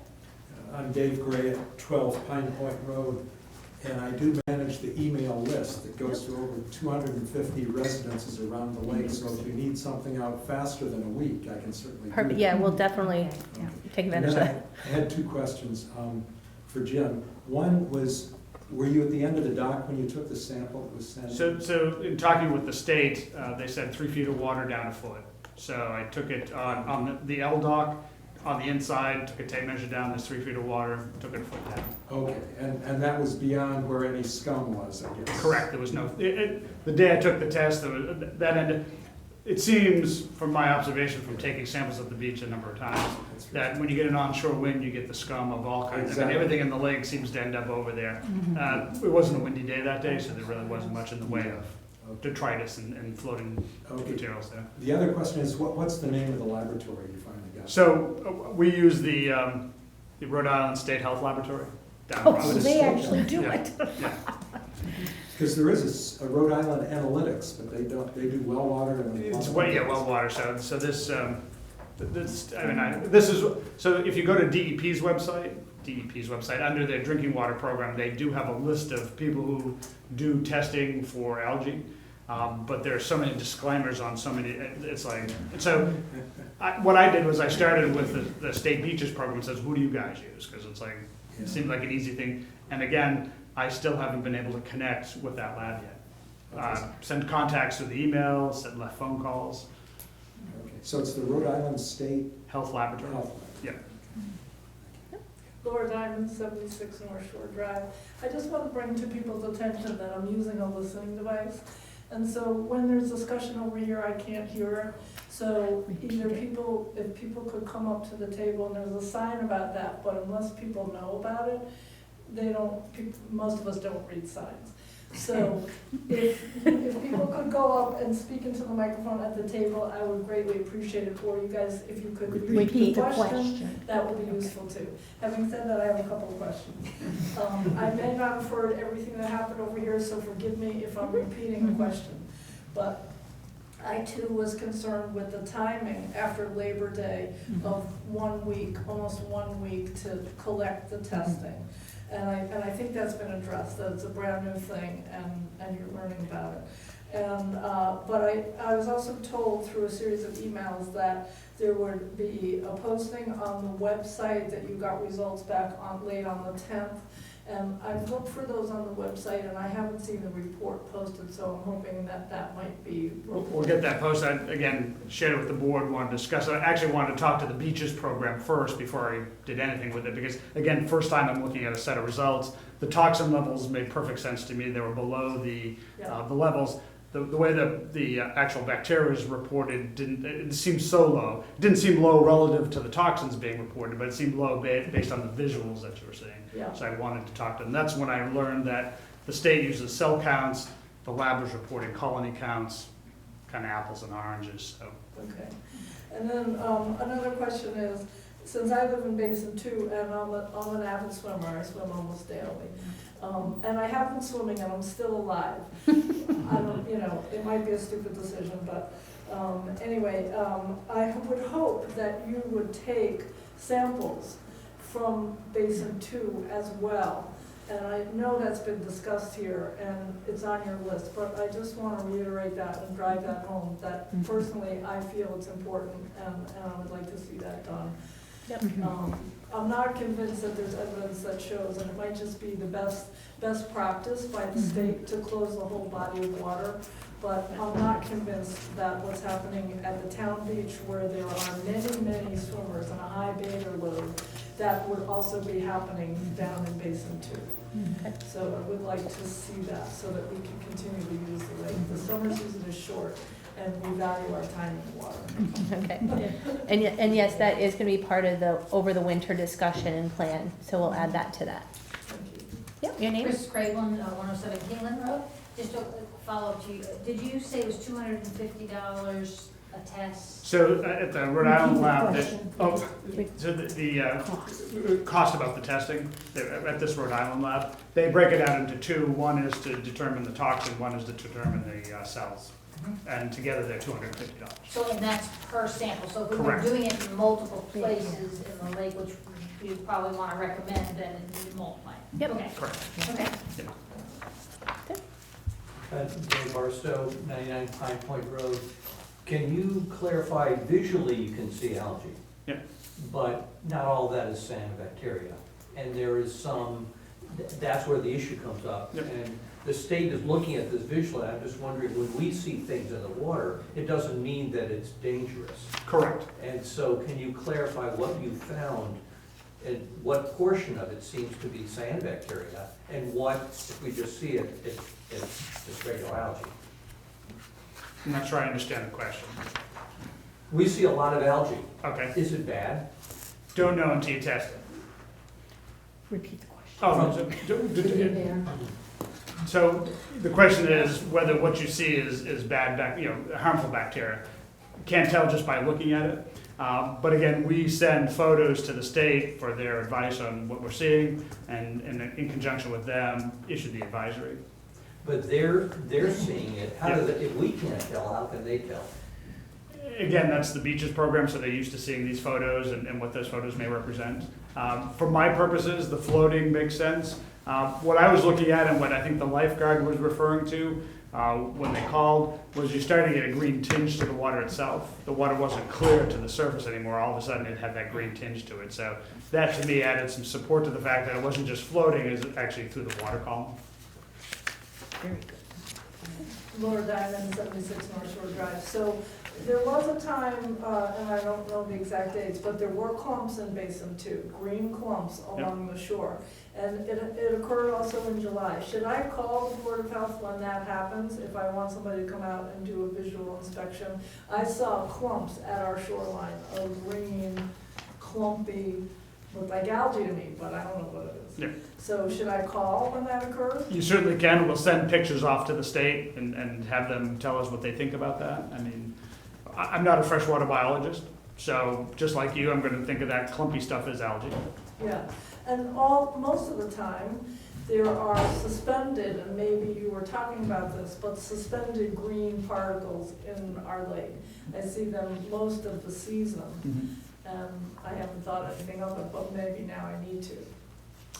I'm Dave Gray at 12 Pine Point Road, and I do manage the email list that goes to over 250 residences around the lake, so if you need something out faster than a week, I can certainly do Perfect, that. yeah, we'll definitely take And advantage of then that. I had two questions for Jim. One was, were you at the end of the dock when you took the sample that was sent? So in talking with the state, they said 3 feet of water down a foot. So I took it on the L dock, on the inside, took a tape measure down, there's 3 feet of water, took it a foot down. Okay, and that was beyond where any scum was, I guess? Correct, there was no, the day I took the test, that ended, it seems, from my observation from taking samples at the beach a number of times, that when you get an onshore wind, you get the scum of all kinds of, Exactly. and everything in the lake seems to end up over there. It wasn't a windy day that day, so there really wasn't much in the way of detritus and floating materials there. The other question is, what's the name of the laboratory you finally got? So we use the Rhode Island State Health Laboratory down in Oh, Providence. they actually do Yeah. it. Yeah. Because there is a Rhode Island Analytics, but they do well water and. It's well water, so this, this is, so if you go to DEP's website, under their drinking water program, they do have a list of people who do testing for algae. But there are so many disclaimers on so many, it's like, so what I did was I started with the state beaches program and says, who do you guys use? Because it's like, it seemed like an easy thing. And again, I still haven't been able to connect with that lab yet. Send contacts through the email, left phone calls. Okay, so it's the Rhode Island State Health Laboratory. Health. Yeah. Laura Diamond, 76 North Shore Drive. I just want to bring to people's attention that I'm using a listening device. And so when there's discussion over here, I can't hear it. So either if people could come up to the table, and there's a sign about that, but unless people know about it, most of us don't read signs. So if people could go up and speak into the microphone at the table, I would greatly appreciate it. Or you guys, if you could repeat the question, that would be useful too. Having said that, I have a couple of questions. I may not have heard everything that happened over here, so forgive me if I'm repeating a question. But I too was concerned with the timing after Labor Day of 1 week, almost 1 week to collect the testing. And I think that's been addressed, that it's a brand new thing and you're learning about it. And, but I was also told through a series of emails that there would be a posting on the website that you got results back late on the 10th. And I've looked for those on the website and I haven't seen the report posted, so I'm hoping that might be. We'll get that posted. I, again, shared it with the board, wanted to discuss it. I actually wanted to talk to the beaches program first before I did anything with it, because again, first time I'm looking at a set of results. The toxin levels made perfect sense to me. They were below the levels. The way the actual bacteria was reported it seemed so low. It didn't seem low relative to the toxins being reported, but it seemed low based on the visuals that you were seeing. Yeah. So I wanted to talk to them. That's when I learned that the state uses cell counts, the lab was reporting colony counts, kind of apples and oranges, so. Okay. And then another question is, since I live in Basin 2 and I'm an avid swimmer, I swim almost daily. And I have been swimming and I'm still alive. I don't, it might be a stupid decision, but anyway, I would hope that you would take samples from Basin 2 as well. And I know that's been discussed here and it's on your list, but I just want to reiterate that and drive that home, that personally I feel it's important and I would like to see that done. Yep. I'm not convinced that there's evidence that shows, and it might just be the best practice by the state to close the whole body of water, but I'm not convinced that what's happening at the town beach, where there are many swimmers and a high bather load, that would also be happening down in Basin 2. So I would like to see that, so that we can continue to use the lake. The summer season is short, and we value our time in the water. Okay. And yes, that is going to be part of the over the winter discussion and plan. So we'll add that to that. Thank you. Yep. Your name? Chris Craven, 107 Kingland Road. Just a follow-up to you. Did you say it was $250 a test? So at the Rhode Island lab, the cost about the testing, at this Rhode Island lab, they break it out into two. One is to determine the toxin, one is to determine the cells. And together they're $250. So, and that's per sample. So if we were Correct. doing it in multiple places in the lake, which you probably want to recommend, then you multiply. Yep. Okay. Correct. Okay. Dave Barstow, 99 Pine Point Road. Can you clarify, visually you can see algae? Yeah. But not all that is cyanobacteria. And there is some, that's where the issue comes up. Yep. And the state is looking at this visually. I'm just wondering, when we see things in the water, it doesn't mean that it's dangerous. Correct. And so can you clarify what you found and what portion of it seems to be cyanobacteria and what, if we just see it, it's just regular algae? I'm not sure I understand the question. We see a lot of algae. Okay. Is it bad? Don't know until you test it. Repeat the question. So the question is whether what you see is bad, harmful bacteria. Can't tell just by looking at it. But again, we send photos to the state for their advice on what we're seeing, and in conjunction with them, issue the advisory. But they're seeing it. How do they, if we can't tell, how can they tell? Again, that's the beaches program, so they're used to seeing these photos and what those photos may represent. For my purposes, the floating makes sense. What I was looking at and what I think the lifeguard was referring to when they called was you started to get a green tinge to the water itself. The water wasn't clear to the surface anymore. All of a sudden it had that green tinge to it. So that to me added some support to the fact that it wasn't just floating, it was actually through the water column. Very good. Laura Diamond, 76 North Shore Drive. So there was a time, and I don't know the exact dates, but there were clumps in Basin 2, green clumps along the shore. And it occurred also in July. Should I call the Board of Health when that happens, if I want somebody to come out and do a visual inspection? I saw clumps at our shoreline of green, clumpy, looked like algae to me, but I don't know what it is. Yeah. So should I call when that occurs? You certainly can. We'll send pictures off to the state and have them tell us what they think about that. I mean, I'm not a freshwater biologist, so just like you, I'm going to think of that clumpy stuff as algae. Yeah, and most of the time, there are suspended, and maybe you were talking about this, but suspended green particles in our lake. I see them most of the season, and I haven't thought anything of it, but maybe now I need to.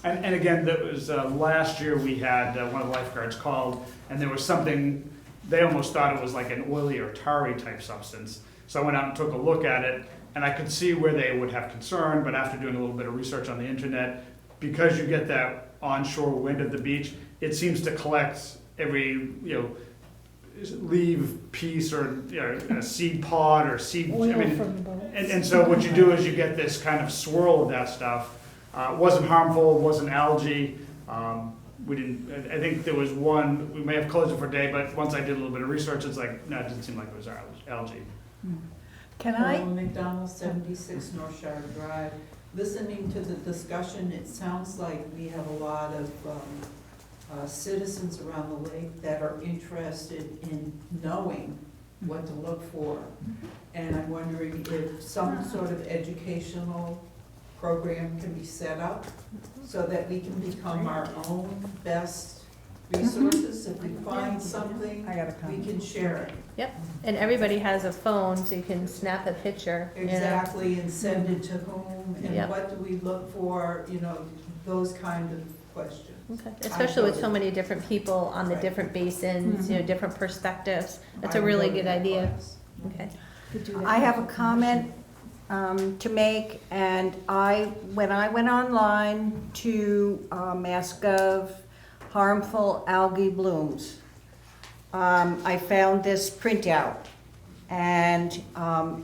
And again, that was last year we had one of the lifeguards called, and there was something, they almost thought it was like an oily or tarry type substance. So I went out and took a look at it, and I could see where they would have concern, but after doing a little bit of research on the internet, because you get that onshore wind at the beach, it seems to collect every, leaf piece or a seed pod or seed. And so what you do is you get this kind of swirl of that stuff. It wasn't harmful, it wasn't algae. We didn't. I think there was one. We may have closed it for a day, but once I did a little bit of research, it's like no, it didn't seem like it was algae. Can I? McDonald, 76 North Shore Drive. Listening to the discussion, it sounds like we have a lot of citizens around the lake that are interested in knowing what to look for. And I'm wondering if some sort of educational program can be set up so that we can become our own best resources. If we find something, we can share it. Yep, and everybody has a phone, so you can snap a picture. you know. Exactly, and send it to whom, and Yep. what do we look for, those kind of questions. Okay, especially with so many different people on the different basins, different perspectives. That's a really good idea. Okay. I have a comment to make, and when I went online to MassGov harmful algae blooms, I found this printout, and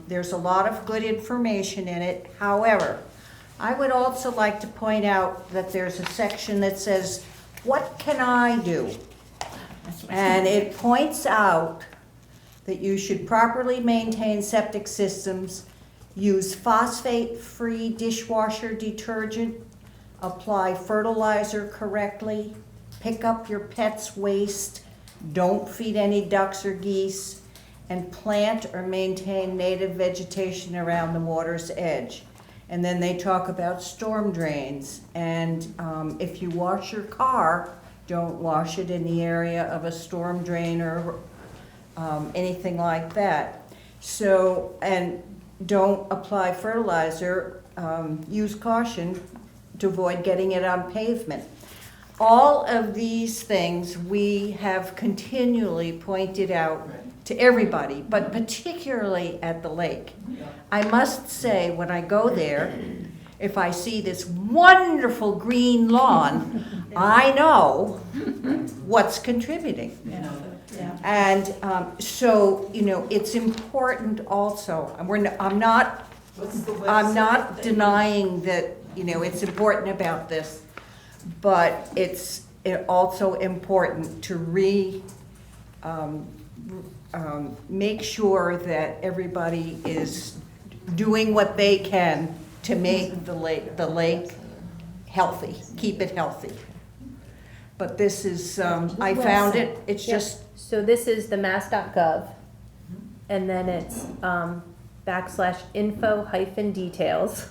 there's a lot of good information in it. However, I would also like to point out that there's a section that says, "What can I do?" And it points out that you should properly maintain septic systems, use phosphate-free dishwasher detergent, apply fertilizer correctly, pick up your pet's waste, don't feed any ducks or geese, and plant or maintain native vegetation around the water's edge. And then they talk about storm drains, and if you wash your car, don't wash it in the area of a storm drain or anything like that. So, and don't apply fertilizer, use caution to avoid getting it on pavement. All of these things we have continually pointed out to everybody, but particularly at the lake. I must say, when I go there, if I see this wonderful green lawn, I know what's contributing. And so, it's important also, I'm not denying that, it's important about this, but it's also important to make sure that everybody is doing what they can to make the lake healthy, keep it healthy. But this is, I found it, it's just. So this is the mass.gov, and then it's /info-details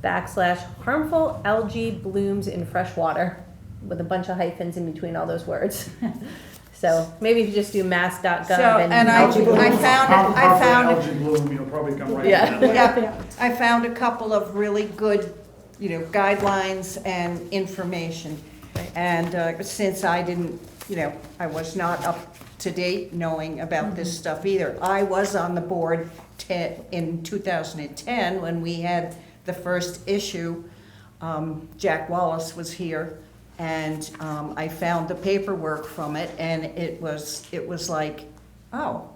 /harmful algae blooms in fresh water, with a bunch of hyphens in between all those words. So maybe if you just do mass.gov So, and I found algae bloom, you'll probably come right Yeah. to that. Yeah, I found a couple of really good, guidelines and information. And since I didn't, I was not up to date knowing about this stuff either. I was on the board in 2010 when we had the first issue. Jack Wallace was here, and I found the paperwork from it, and it was like, oh,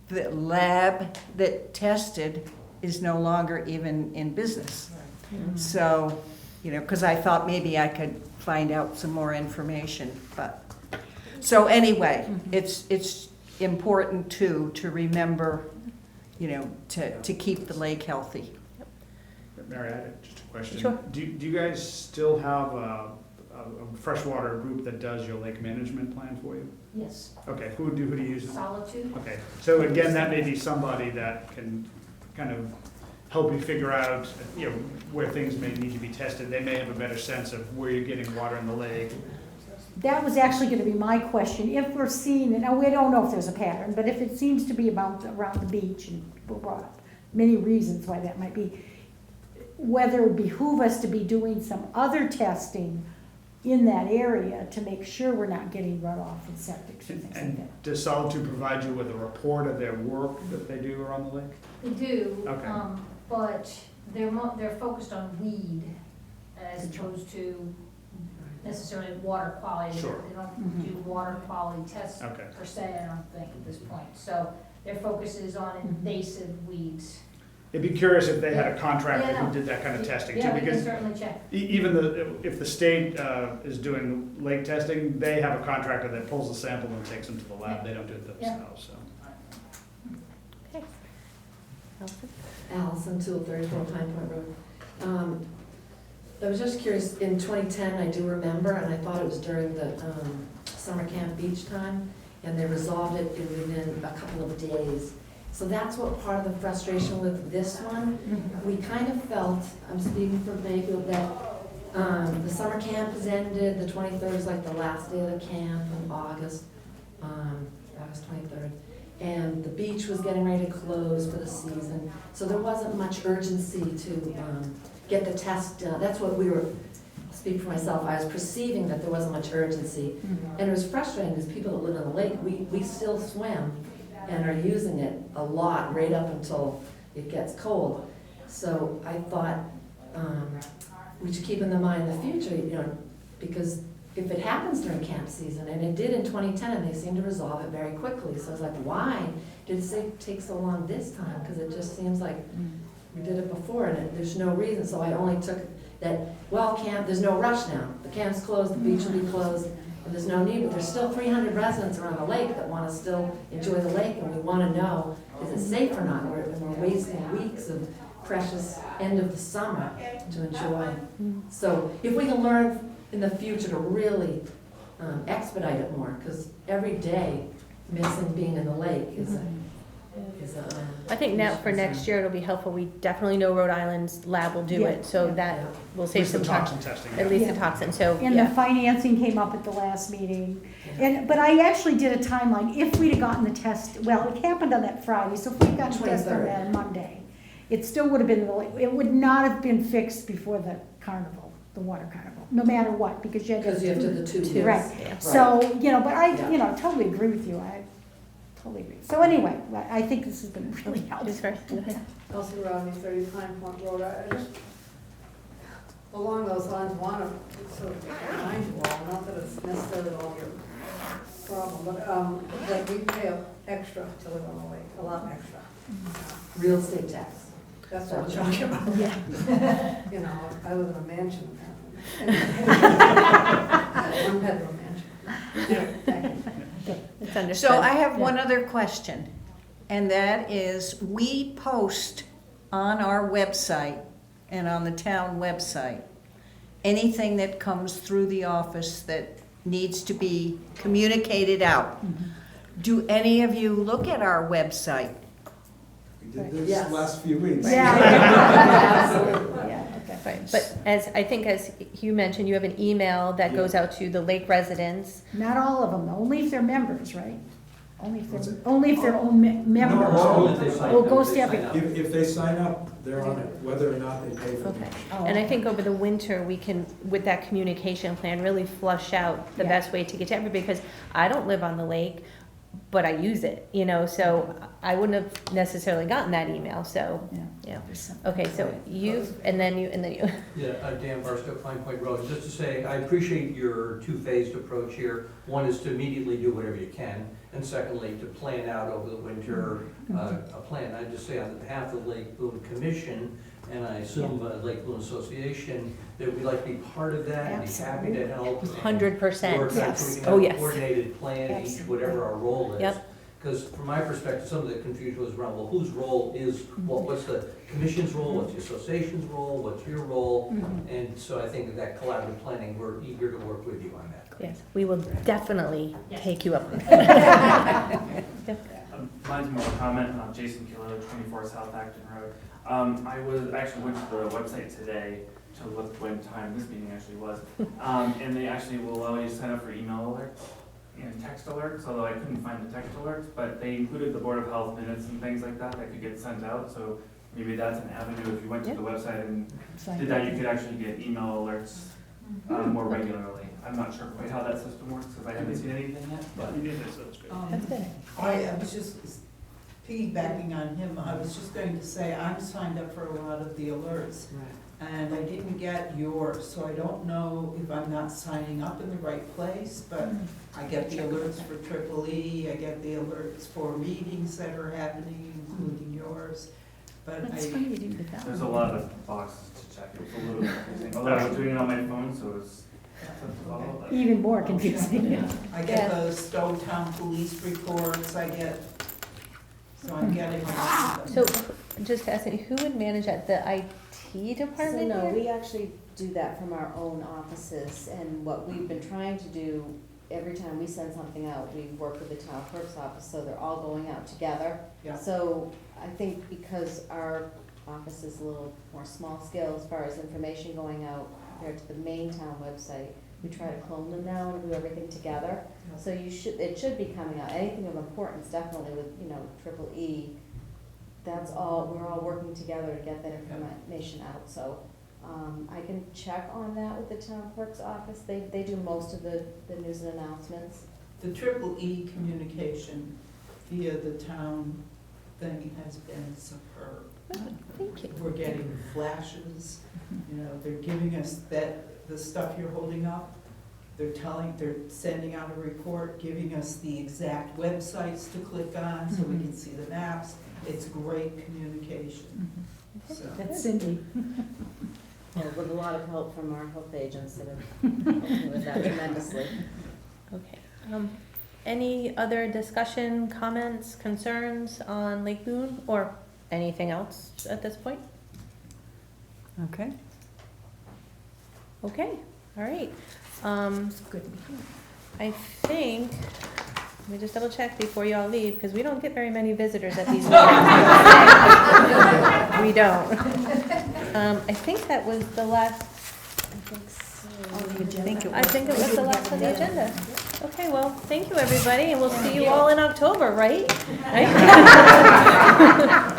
the lab that tested is no longer even in business. So, because I thought maybe I could find out some more information, but, so anyway, it's important to remember, to keep the lake healthy. Mary, I had just a question. Sure. Do you guys still have a freshwater group that does your lake management plan for you? Yes. Okay, who do you use? Solitude. Okay, so again, that may be somebody that can kind of help you figure out, where things may need to be tested. They may have a better sense of where you're getting water in the lake. That was actually gonna be my question. If we're seeing, and we don't know if there's a pattern, but if it seems to be around the beach, and people brought up many reasons why that might be, whether it would behoove us to be doing some other testing in that area to make sure we're not getting runoff and septic and things like that. Does Solitude provide you with a report of their work that they do around the lake? They do, Okay. but they're focused on weed as opposed to necessarily water quality. Sure. They don't do water quality tests Okay. per se, I don't think, at this point. So their focus is on invasive weeds. I'd be curious if they had a contractor Yeah, who did that kind of testing too, Yeah, we can because certainly check. even if the state is doing lake testing, they have a contractor that pulls the sample and takes them to the lab. They don't do it themselves, so. Okay. Allison? Allison, 234 Pine Point Road. I was just curious, in 2010, I do remember, and I thought it was during the summer camp beach time, and they resolved it within a couple of days. So that's what part of the frustration with this one. We kind of felt, I'm speaking for Mayfield, that the summer camp has ended, the 23rd is like the last day of the camp in August 23rd. And the beach was getting ready to close for the season. So there wasn't much urgency to get the test done. That's what we were, speak for myself, I was perceiving that there wasn't much urgency. And it was frustrating because people that live on the lake, we still swim and are using it a lot right up until it gets cold. So I thought we should keep in mind in the future, you know, because if it happens during camp season, and it did in 2010, and they seemed to resolve it very quickly. So I was like, why did it take so long this time? Because it just seems like we did it before, and there's no reason. So I only took that, well, camp, there's no rush now. The camp's closed, the beach will be closed, and there's no need, but there's still 300 residents around the lake that want to still enjoy the lake, and we want to know, is it safe or not? We're wasting weeks of precious end of the summer to enjoy. So if we can learn in the future to really expedite it more, because every day missing being in the lake is a I think now for next year it'll be helpful. We definitely know Rhode Island's lab will do it, so that will save some time. At least the toxin, so, And the financing came up at the last meeting. But I actually did a timeline. If we'd have gotten the test, well, it happened on that Friday, so if we'd gotten the test on that Monday, it still would have been, it would not have been fixed before the carnival, the water carnival, no matter what, because you had to. Because you have to the two. Right. Yeah. So, you know, but I, you know, totally agree with you. I totally agree. So anyway, I think this has been really helpful. Elsie Rodney, 30 Pine Point Road. I just, along those lines, want to sort of remind you all, not that it's necessarily all your problem, but that we pay extra to live on the lake, a lot extra. Real estate tax. That's what I'm talking about. Yeah. You know, I live in a mansion apparently. One bedroom mansion. it's understood. So I have one other question, and that is, we post on our website and on the town website anything that comes through the office that needs to be communicated out. Do any of you look at our website? We did this last few weeks. Absolutely. Yeah, okay. Right. But as you mentioned, you have an email that goes out to the lake residents. Not all of them, only if they're members, right? Only if they're own members. No, Well, it goes to everyone. If they sign up, they're on it, whether or not they pay for it. Okay. And I think over the winter, we can, with that communication plan, really flush out the best way to get to everybody, because I don't live on the lake, but I use it, you know, so I wouldn't have necessarily gotten that email, so, yeah. Okay, so you, and then you. Yeah, Dan Barstow, Pine Point Road. Just to say, I appreciate your two-phased approach here. One is to immediately do whatever you can, and secondly, to plan out over the winter a plan. I just say on behalf of the Lake Boon Commission, and I assume Lake Boon Association, that we'd like to be part of that, and be happy to help. 100%, yes. Oh, yes. Coordinated plan, each whatever our role is. Yep. Because from my perspective, some of the confusion was around, well, whose role is, what's the commission's role, what's the association's role, what's your role? And so I think that collaborative planning, we're eager to work with you on that. Yes, we will definitely take you up on that. Mine's more a comment. Jason Kilo, 24 South Acton Rd. I actually went to the website today to look when time this meeting actually was, and they actually will allow you to sign up for email alerts and text alerts, although I couldn't find the text alerts, but they included the Board of Health minutes and things like that could get sent out, so maybe that's an avenue. If you went to the website and did that, you could actually get email alerts more regularly. I'm not sure quite how that system works, because I haven't seen anything yet, but That's good. I was just piggybacking on him. I was just going to say, I'm signed up for a lot of the alerts. And I didn't get yours, so I don't know if I'm not signing up in the right place, but I get the alerts for EEE, I get the alerts for meetings that are happening, including yours. But That's funny you didn't get that. there's a lot of boxes to check. It was a little confusing. Although I was doing it on my phone, so it was Even more confusing. I get those Stow Town police reports, so I'm getting a lot of them. So, just asking, who would manage that, the IT department? So no, here? we actually do that from our own offices, and what we've been trying to do, every time we send something out, we work with the town clerk's office, so they're all going out together. Yeah. So I think because our office is a little more small scale as far as information going out compared to the main town website, we try to clone them now and do everything together. So it should be coming out, anything of importance, definitely with, triple E, that's all, we're all working together to get that information out, so. I can check on that with the town clerk's office, they do most of the news and announcements. The triple E communication via the town thing has been superb. Thank you. We're getting flashes, they're giving us the stuff you're holding up. They're sending out a report, giving us the exact websites to click on so we can see the maps. It's great communication. So. That's Cindy. Well, with a lot of help from our health agents that have helped me with that tremendously. Okay. Any other discussion, comments, concerns on Lake Boon or anything else at this point? Okay. Okay, all right. Good. I think, let me just double check before you all leave, because we don't get very many visitors at these meetings. We don't. I think that was the last, I think it was the last on the agenda. Okay, well, thank you, everybody, and we'll see you all in October, right?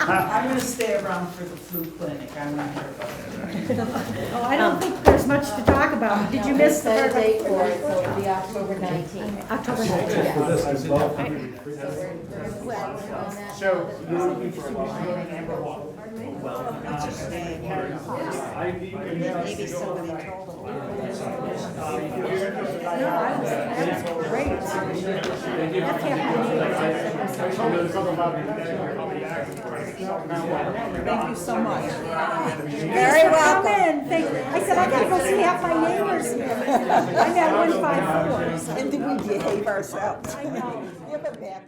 I'm gonna stay around for the flu clinic, I'm not here about it. Oh, I don't think there's much to talk about. Did you miss the Set a date for it, so it'll be October 19th. October 19th? So, you're looking for number one? Maybe somebody told them. Thank you so much. Very welcome. I said, I gotta go see half my neighbors here. I'm at 154. And did we behave ourselves? I know. You have a back.